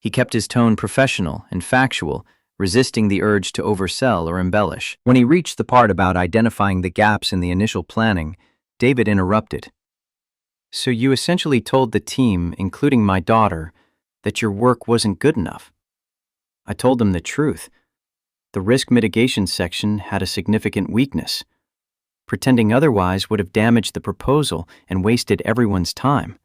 He kept his tone professional and factual, resisting the urge to oversell or embellish. When he reached the part about identifying the gaps in the initial planning, David interrupted. "So you essentially told the team, including my daughter, that your work wasn't good enough." I told them the truth. The risk mitigation section had a significant weakness. Pretending otherwise would have damaged the proposal and wasted everyone's time.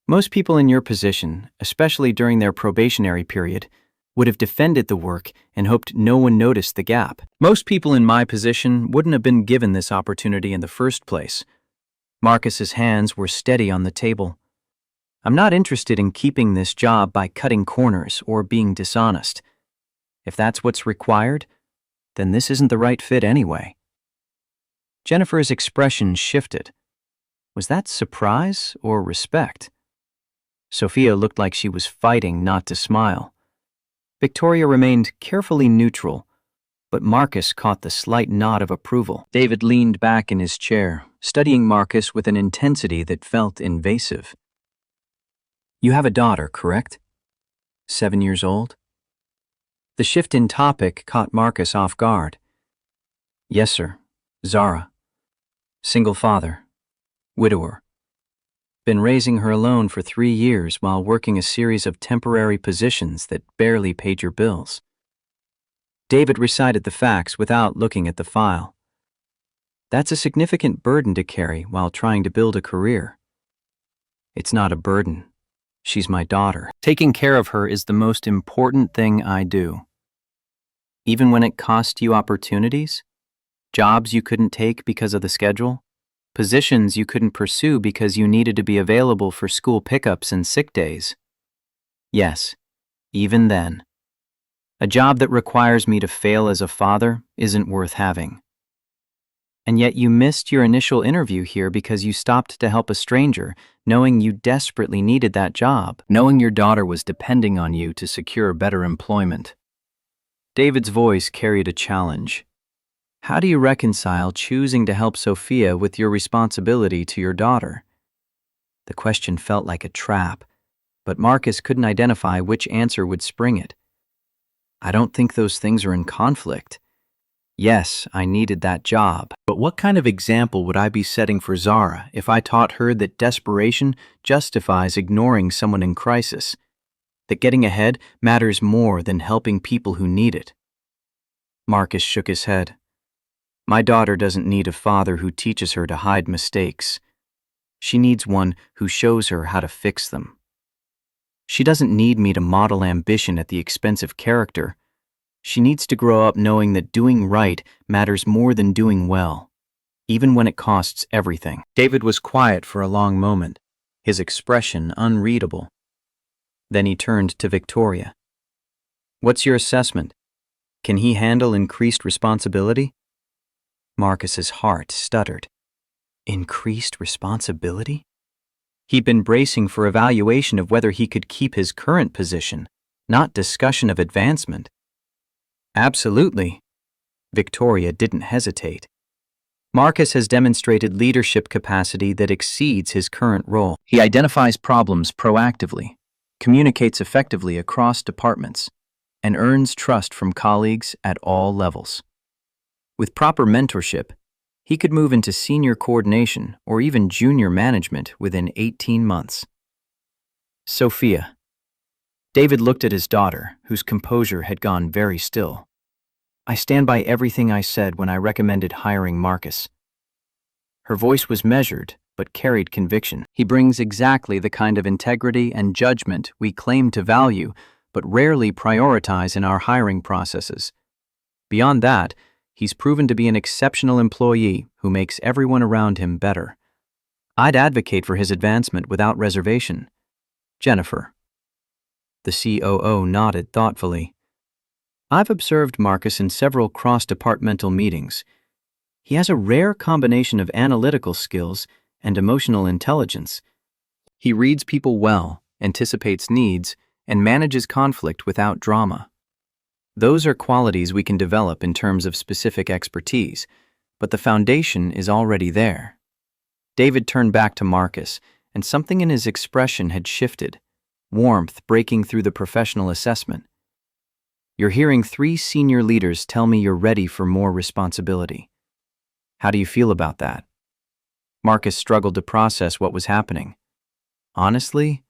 Most people in your position, especially during their probationary period, would have defended the work and hoped no one noticed the gap. Most people in my position wouldn't have been given this opportunity in the first place. Marcus's hands were steady on the table. "I'm not interested in keeping this job by cutting corners or being dishonest. If that's what's required, then this isn't the right fit anyway." Jennifer's expression shifted. Was that surprise or respect? Sophia looked like she was fighting not to smile. Victoria remained carefully neutral, but Marcus caught the slight nod of approval. David leaned back in his chair, studying Marcus with an intensity that felt invasive. "You have a daughter, correct? 7 years old?" The shift in topic caught Marcus off guard. "Yes, sir. Zara. Single father. Widower. Been raising her alone for 3 years while working a series of temporary positions that barely paid your bills." David recited the facts without looking at the file. "That's a significant burden to carry while trying to build a career." "It's not a burden. She's my daughter. Taking care of her is the most important thing I do. Even when it cost you opportunities, jobs you couldn't take because of the schedule, positions you couldn't pursue because you needed to be available for school pickups and sick days. Yes, even then. A job that requires me to fail as a father isn't worth having. And yet you missed your initial interview here because you stopped to help a stranger, knowing you desperately needed that job, knowing your daughter was depending on you to secure better employment." David's voice carried a challenge. "How do you reconcile choosing to help Sophia with your responsibility to your daughter?" The question felt like a trap, but Marcus couldn't identify which answer would spring it. "I don't think those things are in conflict. Yes, I needed that job, but what kind of example would I be setting for Zara if I taught her that desperation justifies ignoring someone in crisis, that getting ahead matters more than helping people who need it?" Marcus shook his head. "My daughter doesn't need a father who teaches her to hide mistakes. She needs one who shows her how to fix them. She doesn't need me to model ambition at the expense of character. She needs to grow up knowing that doing right matters more than doing well, even when it costs everything." David was quiet for a long moment, his expression unreadable. Then he turned to Victoria. "What's your assessment? Can he handle increased responsibility?" Marcus's heart stuttered. Increased responsibility? He'd been bracing for evaluation of whether he could keep his current position, not discussion of advancement. "Absolutely." Victoria didn't hesitate. "Marcus has demonstrated leadership capacity that exceeds his current role. He identifies problems proactively, communicates effectively across departments, and earns trust from colleagues at all levels. With proper mentorship, he could move into senior coordination or even junior management within 18 months. Sophia. David looked at his daughter, whose composure had gone very still. I stand by everything I said when I recommended hiring Marcus. Her voice was measured, but carried conviction. He brings exactly the kind of integrity and judgment we claim to value, but rarely prioritize in our hiring processes. Beyond that, he's proven to be an exceptional employee who makes everyone around him better. I'd advocate for his advancement without reservation. Jennifer. The COO nodded thoughtfully. I've observed Marcus in several cross-departmental meetings. He has a rare combination of analytical skills and emotional intelligence. He reads people well, anticipates needs, and manages conflict without drama. Those are qualities we can develop in terms of specific expertise, but the foundation is already there. David turned back to Marcus, and something in his expression had shifted, warmth breaking through the professional assessment. You're hearing 3 senior leaders tell me you're ready for more responsibility. How do you feel about that? Marcus struggled to process what was happening. Honestly,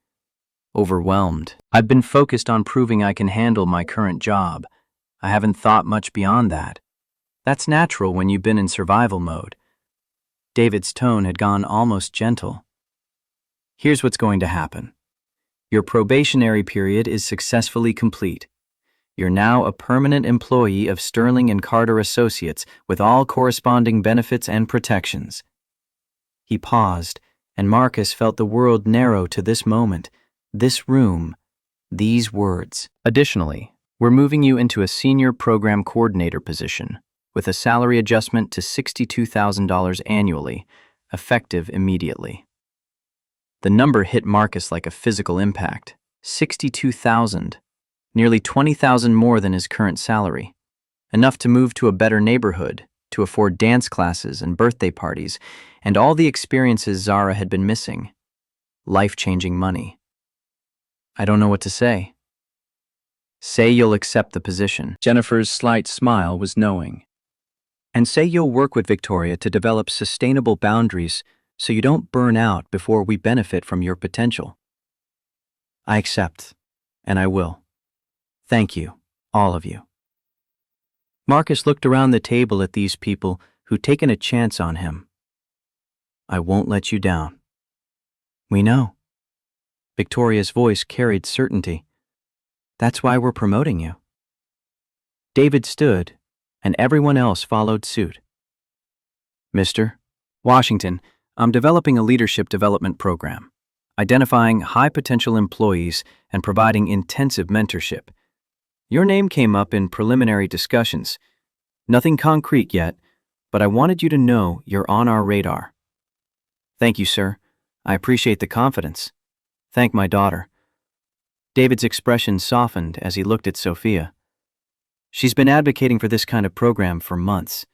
overwhelmed. I've been focused on proving I can handle my current job. I haven't thought much beyond that. That's natural when you've been in survival mode. David's tone had gone almost gentle. Here's what's going to happen. Your probationary period is successfully complete. You're now a permanent employee of Sterling and Carter Associates with all corresponding benefits and protections. He paused, and Marcus felt the world narrow to this moment, this room, these words. Additionally, we're moving you into a senior program coordinator position with a salary adjustment to $62,000 annually, effective immediately. The number hit Marcus like a physical impact. $62,000, nearly $20,000 more than his current salary. Enough to move to a better neighborhood, to afford dance classes and birthday parties, and all the experiences Zara had been missing. Life-changing money. I don't know what to say. Say you'll accept the position. Jennifer's slight smile was knowing. And say you'll work with Victoria to develop sustainable boundaries so you don't burn out before we benefit from your potential. I accept, and I will. Thank you, all of you. Marcus looked around the table at these people who'd taken a chance on him. I won't let you down. We know. Victoria's voice carried certainty. That's why we're promoting you. David stood, and everyone else followed suit. Mr. Washington, I'm developing a leadership development program, identifying high-potential employees and providing intensive mentorship. Your name came up in preliminary discussions. Nothing concrete yet, but I wanted you to know you're on our radar. Thank you, sir. I appreciate the confidence. Thank my daughter. David's expression softened as he looked at Sophia. She's been advocating for this kind of program for months.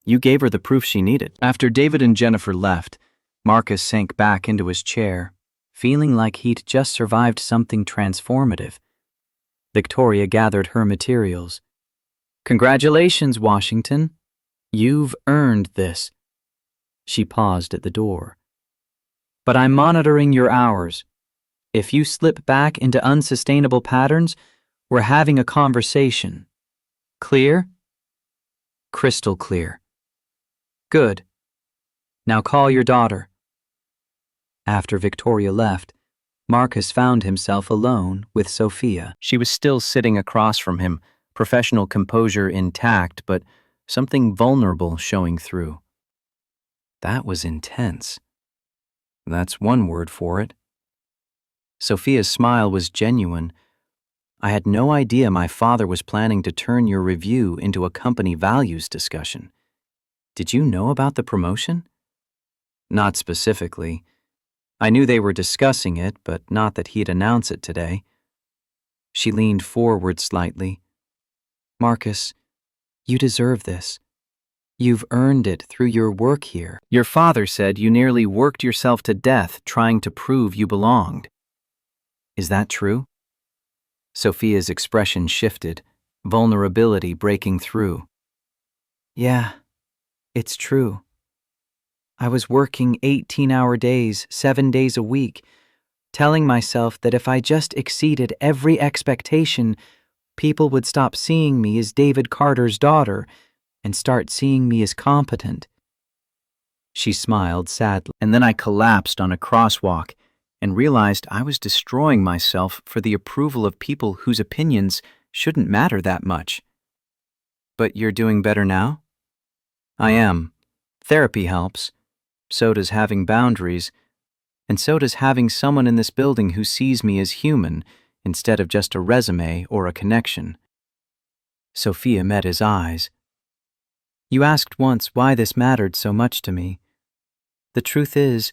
You gave her the proof she needed. After David and Jennifer left, Marcus sank back into his chair, feeling like he'd just survived something transformative. Victoria gathered her materials. Congratulations, Washington. You've earned this. She paused at the door. But I'm monitoring your hours. If you slip back into unsustainable patterns, we're having a conversation. Clear? Crystal clear. Good. Now call your daughter. After Victoria left, Marcus found himself alone with Sophia. She was still sitting across from him, professional composure intact, but something vulnerable showing through. That was intense. That's one word for it. Sophia's smile was genuine. I had no idea my father was planning to turn your review into a company values discussion. Did you know about the promotion? Not specifically. I knew they were discussing it, but not that he'd announce it today. She leaned forward slightly. Marcus, you deserve this. You've earned it through your work here. Your father said you nearly worked yourself to death trying to prove you belonged. Is that true? Sophia's expression shifted, vulnerability breaking through. Yeah, it's true. I was working 18-hour days, 7 days a week, telling myself that if I just exceeded every expectation, people would stop seeing me as David Carter's daughter and start seeing me as competent. She smiled sadly, and then I collapsed on a crosswalk and realized I was destroying myself for the approval of people whose opinions shouldn't matter that much. But you're doing better now? I am. Therapy helps. So does having boundaries. And so does having someone in this building who sees me as human instead of just a resume or a connection. Sophia met his eyes. You asked once why this mattered so much to me. The truth is,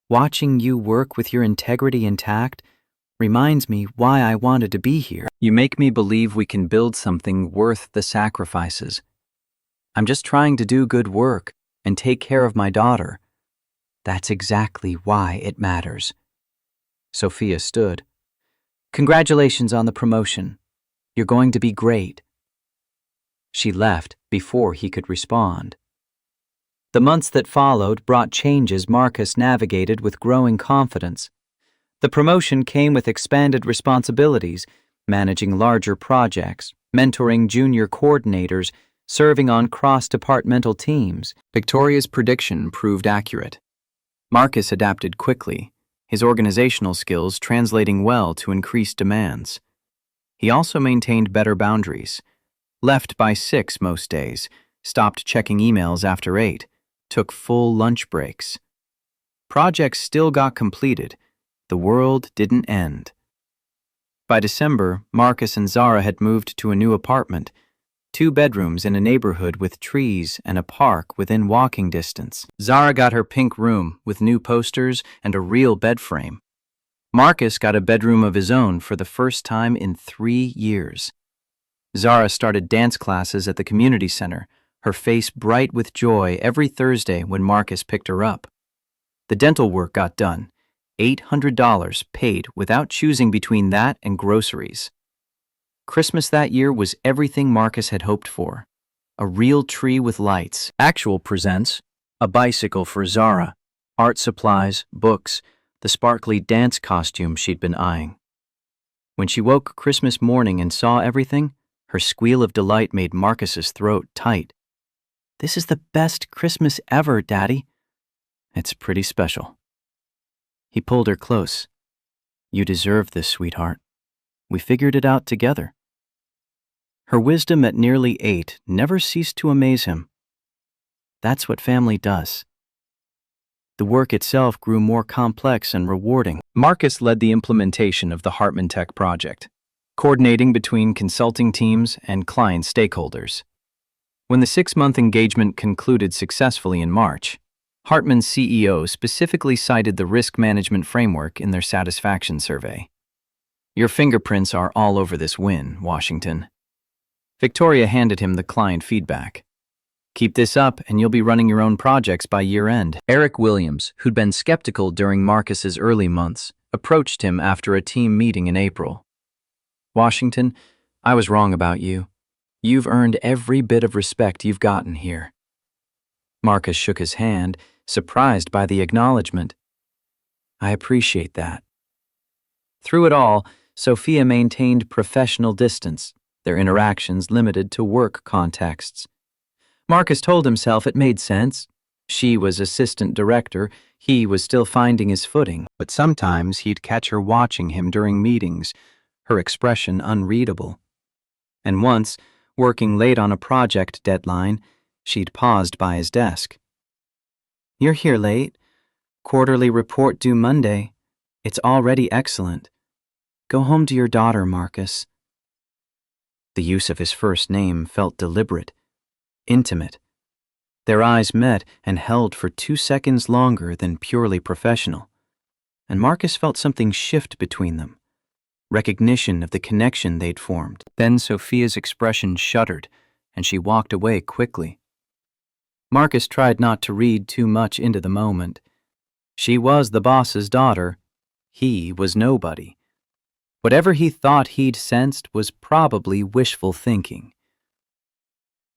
watching you work with your integrity intact reminds me why I wanted to be here. You make me believe we can build something worth the sacrifices. I'm just trying to do good work and take care of my daughter. That's exactly why it matters. Sophia stood. Congratulations on the promotion. You're going to be great. She left before he could respond. The months that followed brought changes Marcus navigated with growing confidence. The promotion came with expanded responsibilities, managing larger projects, mentoring junior coordinators, serving on cross-departmental teams. Victoria's prediction proved accurate. Marcus adapted quickly, his organizational skills translating well to increased demands. He also maintained better boundaries. Left by 6 most days, stopped checking emails after 8, took full lunch breaks. Projects still got completed. The world didn't end. By December, Marcus and Zara had moved to a new apartment, 2 bedrooms in a neighborhood with trees and a park within walking distance. Zara got her pink room with new posters and a real bed frame. Marcus got a bedroom of his own for the first time in 3 years. Zara started dance classes at the community center, her face bright with joy every Thursday when Marcus picked her up. The dental work got done, $800 paid without choosing between that and groceries. Christmas that year was everything Marcus had hoped for. A real tree with lights. Actual presents, a bicycle for Zara, art supplies, books, the sparkly dance costume she'd been eyeing. When she woke Christmas morning and saw everything, her squeal of delight made Marcus's throat tight. This is the best Christmas ever, Daddy. It's pretty special. He pulled her close. You deserve this, sweetheart. We figured it out together. Her wisdom at nearly 8 never ceased to amaze him. That's what family does. The work itself grew more complex and rewarding. Marcus led the implementation of the Hartman Tech project, coordinating between consulting teams and client stakeholders. When the 6-month engagement concluded successfully in March, Hartman's CEO specifically cited the risk management framework in their satisfaction survey. Your fingerprints are all over this win, Washington. Victoria handed him the client feedback. Keep this up and you'll be running your own projects by year-end. Eric Williams, who'd been skeptical during Marcus's early months, approached him after a team meeting in April. Washington, I was wrong about you. You've earned every bit of respect you've gotten here. Marcus shook his hand, surprised by the acknowledgement. I appreciate that. Through it all, Sophia maintained professional distance, their interactions limited to work contexts. Marcus told himself it made sense. She was assistant director, he was still finding his footing, but sometimes he'd catch her watching him during meetings, her expression unreadable. And once, working late on a project deadline, she'd paused by his desk. You're here late. Quarterly report due Monday. It's already excellent. Go home to your daughter, Marcus. The use of his first name felt deliberate, intimate. Their eyes met and held for 2 seconds longer than purely professional, and Marcus felt something shift between them, recognition of the connection they'd formed. Then Sophia's expression shuddered, and she walked away quickly. Marcus tried not to read too much into the moment. She was the boss's daughter. He was nobody. Whatever he thought he'd sensed was probably wishful thinking.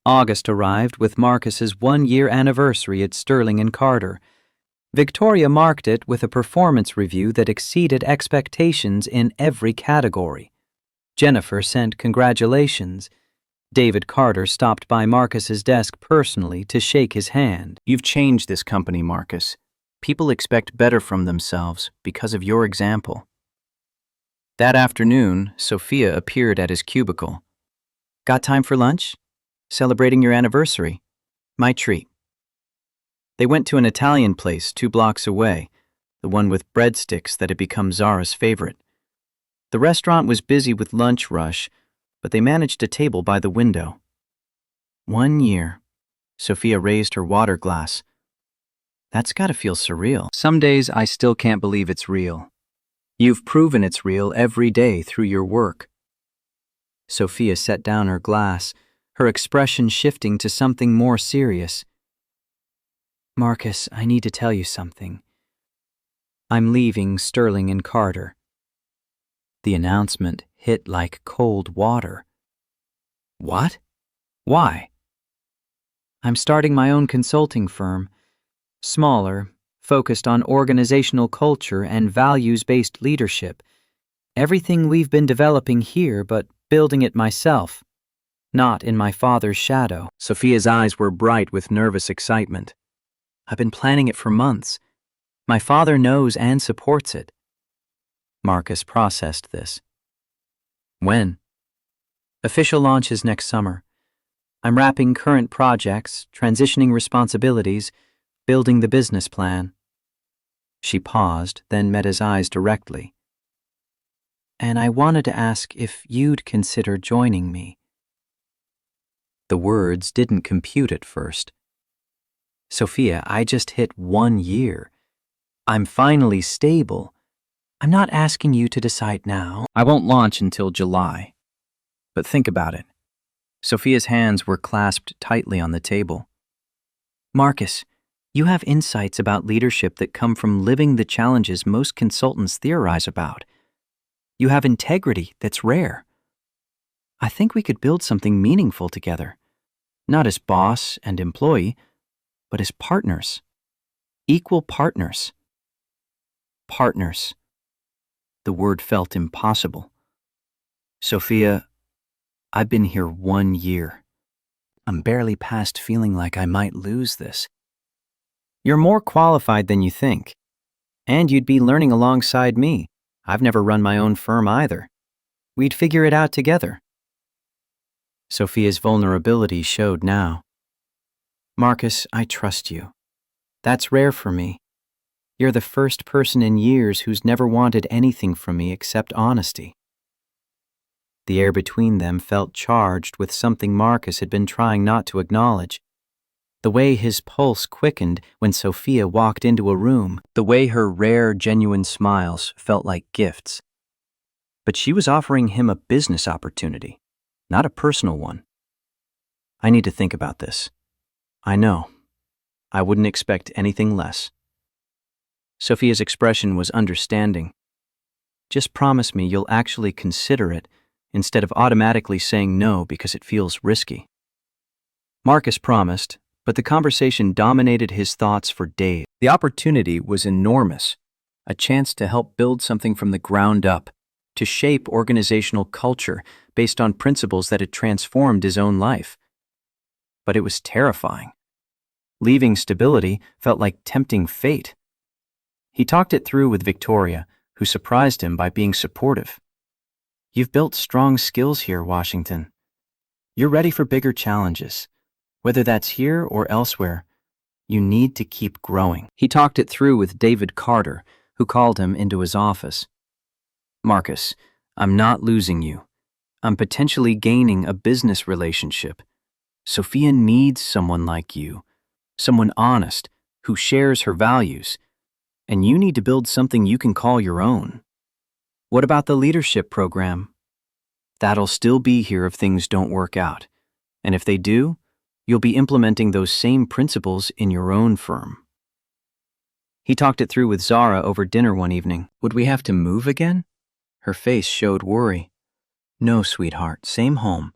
August arrived with Marcus's 1-year anniversary at Sterling and Carter. Victoria marked it with a performance review that exceeded expectations in every category. Jennifer sent congratulations. David Carter stopped by Marcus's desk personally to shake his hand. You've changed this company, Marcus. People expect better from themselves because of your example. That afternoon, Sophia appeared at his cubicle. Got time for lunch? Celebrating your anniversary. My treat. They went to an Italian place 2 blocks away, the one with breadsticks that had become Zara's favorite. The restaurant was busy with lunch rush, but they managed a table by the window. 1 year. Sophia raised her water glass. That's gotta feel surreal. Some days I still can't believe it's real. You've proven it's real every day through your work. Sophia set down her glass, her expression shifting to something more serious. Marcus, I need to tell you something. I'm leaving Sterling and Carter. The announcement hit like cold water. What? Why? I'm starting my own consulting firm. Smaller, focused on organizational culture and values-based leadership. Everything we've been developing here, but building it myself. Not in my father's shadow. Sophia's eyes were bright with nervous excitement. I've been planning it for months. My father knows and supports it. Marcus processed this. When? Official launch is next summer. I'm wrapping current projects, transitioning responsibilities, building the business plan. She paused, then met his eyes directly. And I wanted to ask if you'd consider joining me. The words didn't compute at first. Sophia, I just hit 1 year. I'm finally stable. I'm not asking you to decide now. I won't launch until July. But think about it. Sophia's hands were clasped tightly on the table. Marcus, you have insights about leadership that come from living the challenges most consultants theorize about. You have integrity that's rare. I think we could build something meaningful together, not as boss and employee, but as partners. Equal partners. Partners. The word felt impossible. Sophia, I've been here 1 year. I'm barely past feeling like I might lose this. You're more qualified than you think. And you'd be learning alongside me. I've never run my own firm either. We'd figure it out together. Sophia's vulnerability showed now. Marcus, I trust you. That's rare for me. You're the first person in years who's never wanted anything from me except honesty. The air between them felt charged with something Marcus had been trying not to acknowledge. The way his pulse quickened when Sophia walked into a room, the way her rare, genuine smiles felt like gifts. But she was offering him a business opportunity, not a personal one. I need to think about this. I know. I wouldn't expect anything less. Sophia's expression was understanding. Just promise me you'll actually consider it instead of automatically saying no because it feels risky. Marcus promised, but the conversation dominated his thoughts for days. The opportunity was enormous, a chance to help build something from the ground up, to shape organizational culture based on principles that had transformed his own life. But it was terrifying. Leaving stability felt like tempting fate. He talked it through with Victoria, who surprised him by being supportive. You've built strong skills here, Washington. You're ready for bigger challenges. Whether that's here or elsewhere, you need to keep growing. He talked it through with David Carter, who called him into his office. Marcus, I'm not losing you. I'm potentially gaining a business relationship. Sophia needs someone like you, someone honest, who shares her values. And you need to build something you can call your own. What about the leadership program? That'll still be here if things don't work out. And if they do, you'll be implementing those same principles in your own firm. He talked it through with Zara over dinner one evening. Would we have to move again? Her face showed worry. No, sweetheart, same home.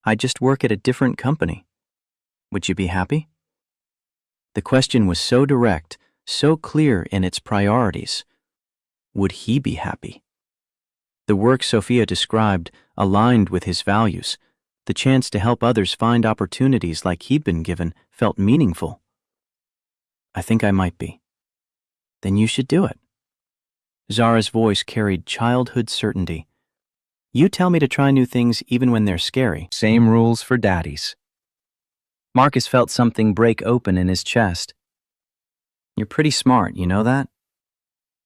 I just work at a different company. Would you be happy? The question was so direct, so clear in its priorities. Would he be happy? The work Sophia described aligned with his values. The chance to help others find opportunities like he'd been given felt meaningful. I think I might be. Then you should do it. Zara's voice carried childhood certainty. You tell me to try new things even when they're scary. Same rules for daddies. Marcus felt something break open in his chest. You're pretty smart, you know that?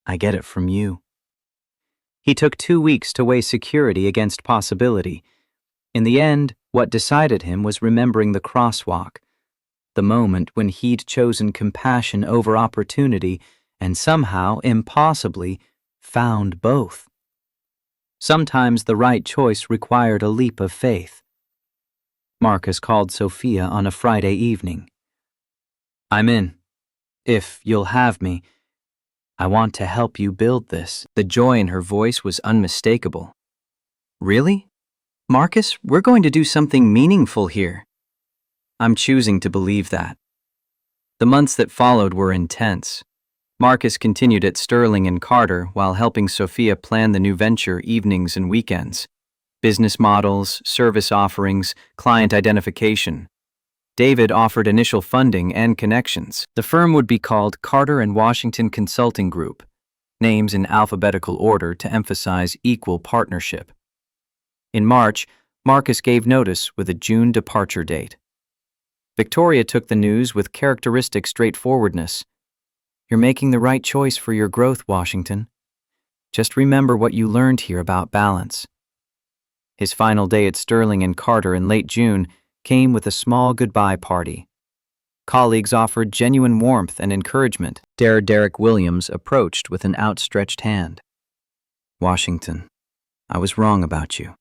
I get it from you. He took 2 weeks to weigh security against possibility. In the end, what decided him was remembering the crosswalk, the moment when he'd chosen compassion over opportunity and somehow, impossibly, found both. Sometimes the right choice required a leap of faith. Marcus called Sophia on a Friday evening. I'm in. If you'll have me, I want to help you build this. The joy in her voice was unmistakable. Really? Marcus, we're going to do something meaningful here. I'm choosing to believe that. The months that followed were intense. Marcus continued at Sterling and Carter while helping Sophia plan the new venture evenings and weekends. Business models, service offerings, client identification. David offered initial funding and connections. The firm would be called Carter and Washington Consulting Group, names in alphabetical order to emphasize equal partnership. In March, Marcus gave notice with a June departure date. Victoria took the news with characteristic straightforwardness. You're making the right choice for your growth, Washington. Just remember what you learned here about balance. His final day at Sterling and Carter in late June came with a small goodbye party. Colleagues offered genuine warmth and encouragement. Derek Williams approached with an outstretched hand. Washington, I was wrong about you.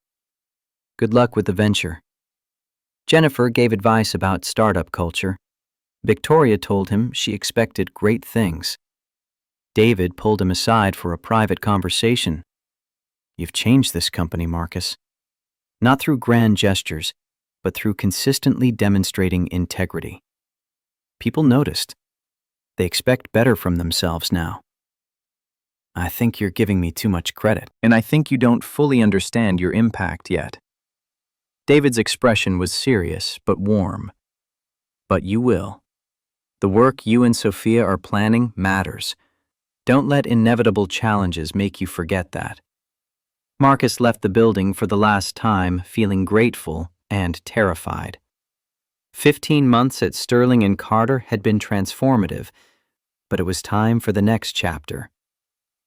Good luck with the venture. Jennifer gave advice about startup culture. Victoria told him she expected great things. David pulled him aside for a private conversation. You've changed this company, Marcus. Not through grand gestures, but through consistently demonstrating integrity. People noticed. They expect better from themselves now. I think you're giving me too much credit, and I think you don't fully understand your impact yet. David's expression was serious but warm. But you will. The work you and Sophia are planning matters. Don't let inevitable challenges make you forget that. Marcus left the building for the last time feeling grateful and terrified. 15 months at Sterling and Carter had been transformative, but it was time for the next chapter.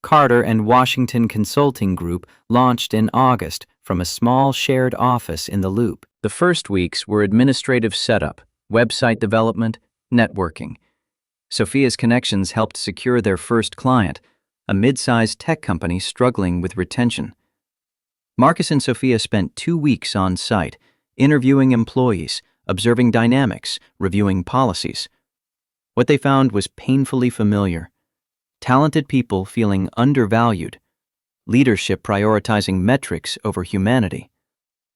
Carter and Washington Consulting Group launched in August from a small shared office in the Loop. The first weeks were administrative setup, website development, networking. Sophia's connections helped secure their first client, a mid-sized tech company struggling with retention. Marcus and Sophia spent 2 weeks on site, interviewing employees, observing dynamics, reviewing policies. What they found was painfully familiar. Talented people feeling undervalued, leadership prioritizing metrics over humanity,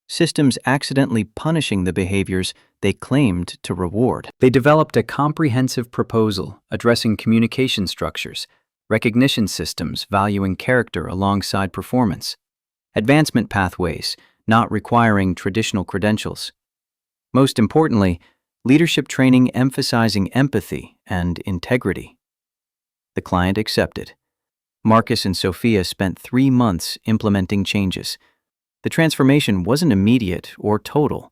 systems accidentally punishing the behaviors they claimed to reward. They developed a comprehensive proposal addressing communication structures, recognition systems valuing character alongside performance, advancement pathways not requiring traditional credentials. Most importantly, leadership training emphasizing empathy and integrity. The client accepted. Marcus and Sophia spent 3 months implementing changes. The transformation wasn't immediate or total,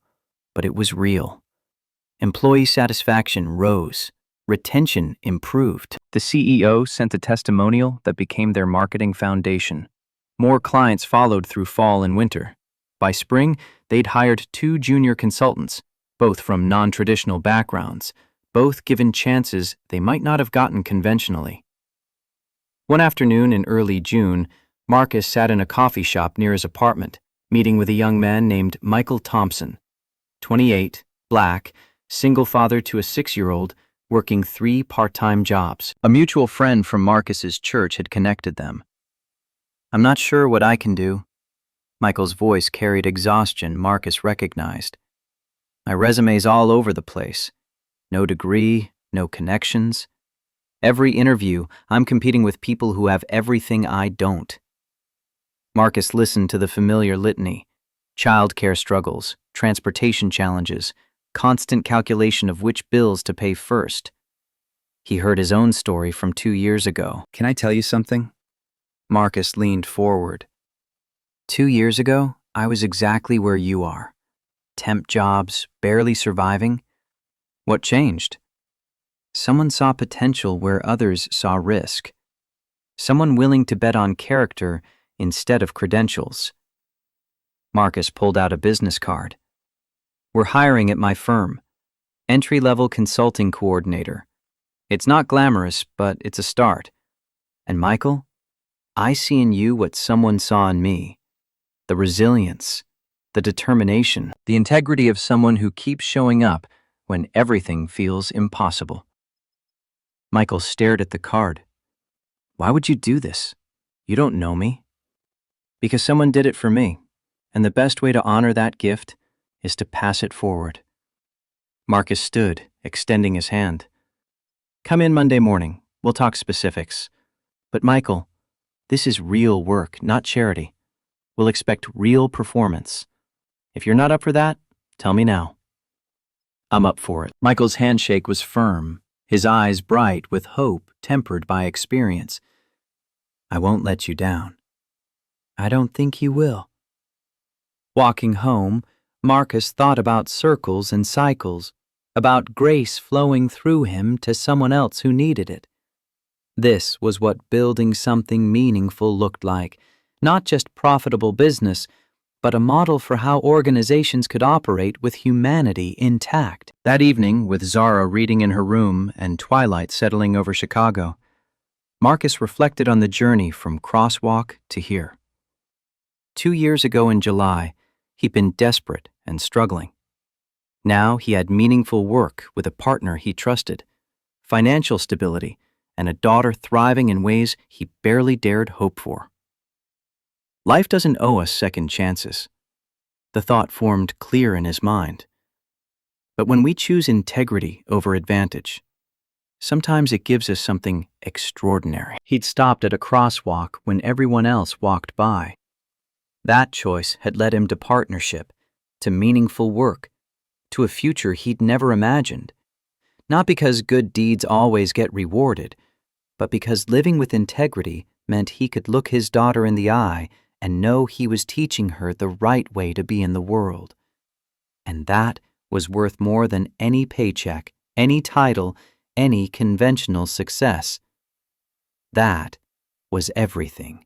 but it was real. Employee satisfaction rose. Retention improved. The CEO sent a testimonial that became their marketing foundation. More clients followed through fall and winter. By spring, they'd hired 2 junior consultants, both from non-traditional backgrounds, both given chances they might not have gotten conventionally. One afternoon in early June, Marcus sat in a coffee shop near his apartment, meeting with a young man named Michael Thompson, 28, black, single father to a 6-year-old, working 3 part-time jobs. A mutual friend from Marcus's church had connected them. I'm not sure what I can do. Michael's voice carried exhaustion Marcus recognized. My resume's all over the place. No degree, no connections. Every interview, I'm competing with people who have everything I don't. Marcus listened to the familiar litany: childcare struggles, transportation challenges, constant calculation of which bills to pay first. He heard his own story from 2 years ago. Can I tell you something? Marcus leaned forward. 2 years ago, I was exactly where you are. Temp jobs, barely surviving. What changed? Someone saw potential where others saw risk. Someone willing to bet on character instead of credentials. Marcus pulled out a business card. We're hiring at my firm. Entry-level consulting coordinator. It's not glamorous, but it's a start. And Michael, I see in you what someone saw in me. The resilience, the determination, the integrity of someone who keeps showing up when everything feels impossible. Michael stared at the card. Why would you do this? You don't know me. Because someone did it for me, and the best way to honor that gift is to pass it forward. Marcus stood, extending his hand. Come in Monday morning. We'll talk specifics. But Michael, this is real work, not charity. We'll expect real performance. If you're not up for that, tell me now. I'm up for it. Michael's handshake was firm, his eyes bright with hope tempered by experience. I won't let you down. I don't think you will. Walking home, Marcus thought about circles and cycles, about grace flowing through him to someone else who needed it. This was what building something meaningful looked like, not just profitable business, but a model for how organizations could operate with humanity intact. That evening, with Zara reading in her room and twilight settling over Chicago, Marcus reflected on the journey from Crosswalk to here. 2 years ago in July, he'd been desperate and struggling. Now he had meaningful work with a partner he trusted, financial stability, and a daughter thriving in ways he barely dared hope for. Life doesn't owe us second chances. The thought formed clear in his mind. But when we choose integrity over advantage, sometimes it gives us something extraordinary. He'd stopped at a crosswalk when everyone else walked by. That choice had led him to partnership, to meaningful work, to a future he'd never imagined. Not because good deeds always get rewarded, but because living with integrity meant he could look his daughter in the eye and know he was teaching her the right way to be in the world. And that was worth more than any paycheck, any title, any conventional success. That was everything.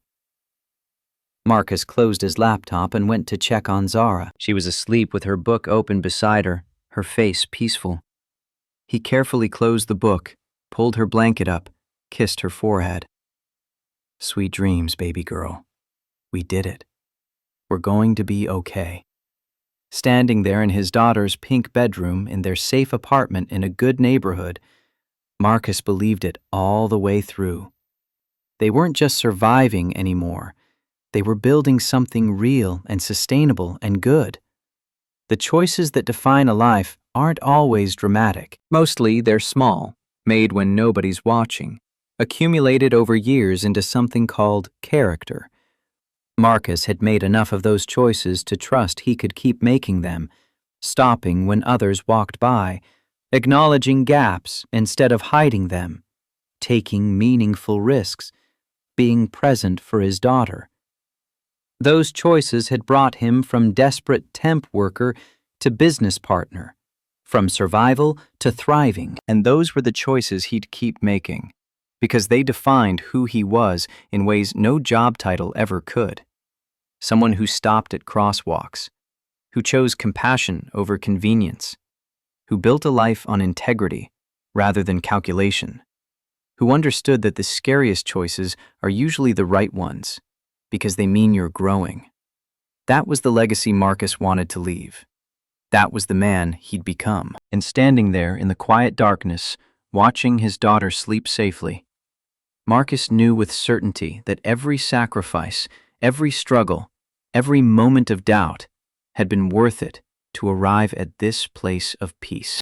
Marcus closed his laptop and went to check on Zara. She was asleep with her book open beside her, her face peaceful. He carefully closed the book, pulled her blanket up, kissed her forehead. Sweet dreams, baby girl. We did it. We're going to be okay. Standing there in his daughter's pink bedroom in their safe apartment in a good neighborhood, Marcus believed it all the way through. They weren't just surviving anymore. They were building something real and sustainable and good. The choices that define a life aren't always dramatic. Mostly they're small, made when nobody's watching, accumulated over years into something called character. Marcus had made enough of those choices to trust he could keep making them, stopping when others walked by, acknowledging gaps instead of hiding them, taking meaningful risks, being present for his daughter. Those choices had brought him from desperate temp worker to business partner, from survival to thriving, and those were the choices he'd keep making, because they defined who he was in ways no job title ever could. Someone who stopped at crosswalks, who chose compassion over convenience, who built a life on integrity rather than calculation, who understood that the scariest choices are usually the right ones, because they mean you're growing. That was the legacy Marcus wanted to leave. That was the man he'd become. And standing there in the quiet darkness, watching his daughter sleep safely, Marcus knew with certainty that every sacrifice, every struggle, every moment of doubt had been worth it to arrive at this place of peace.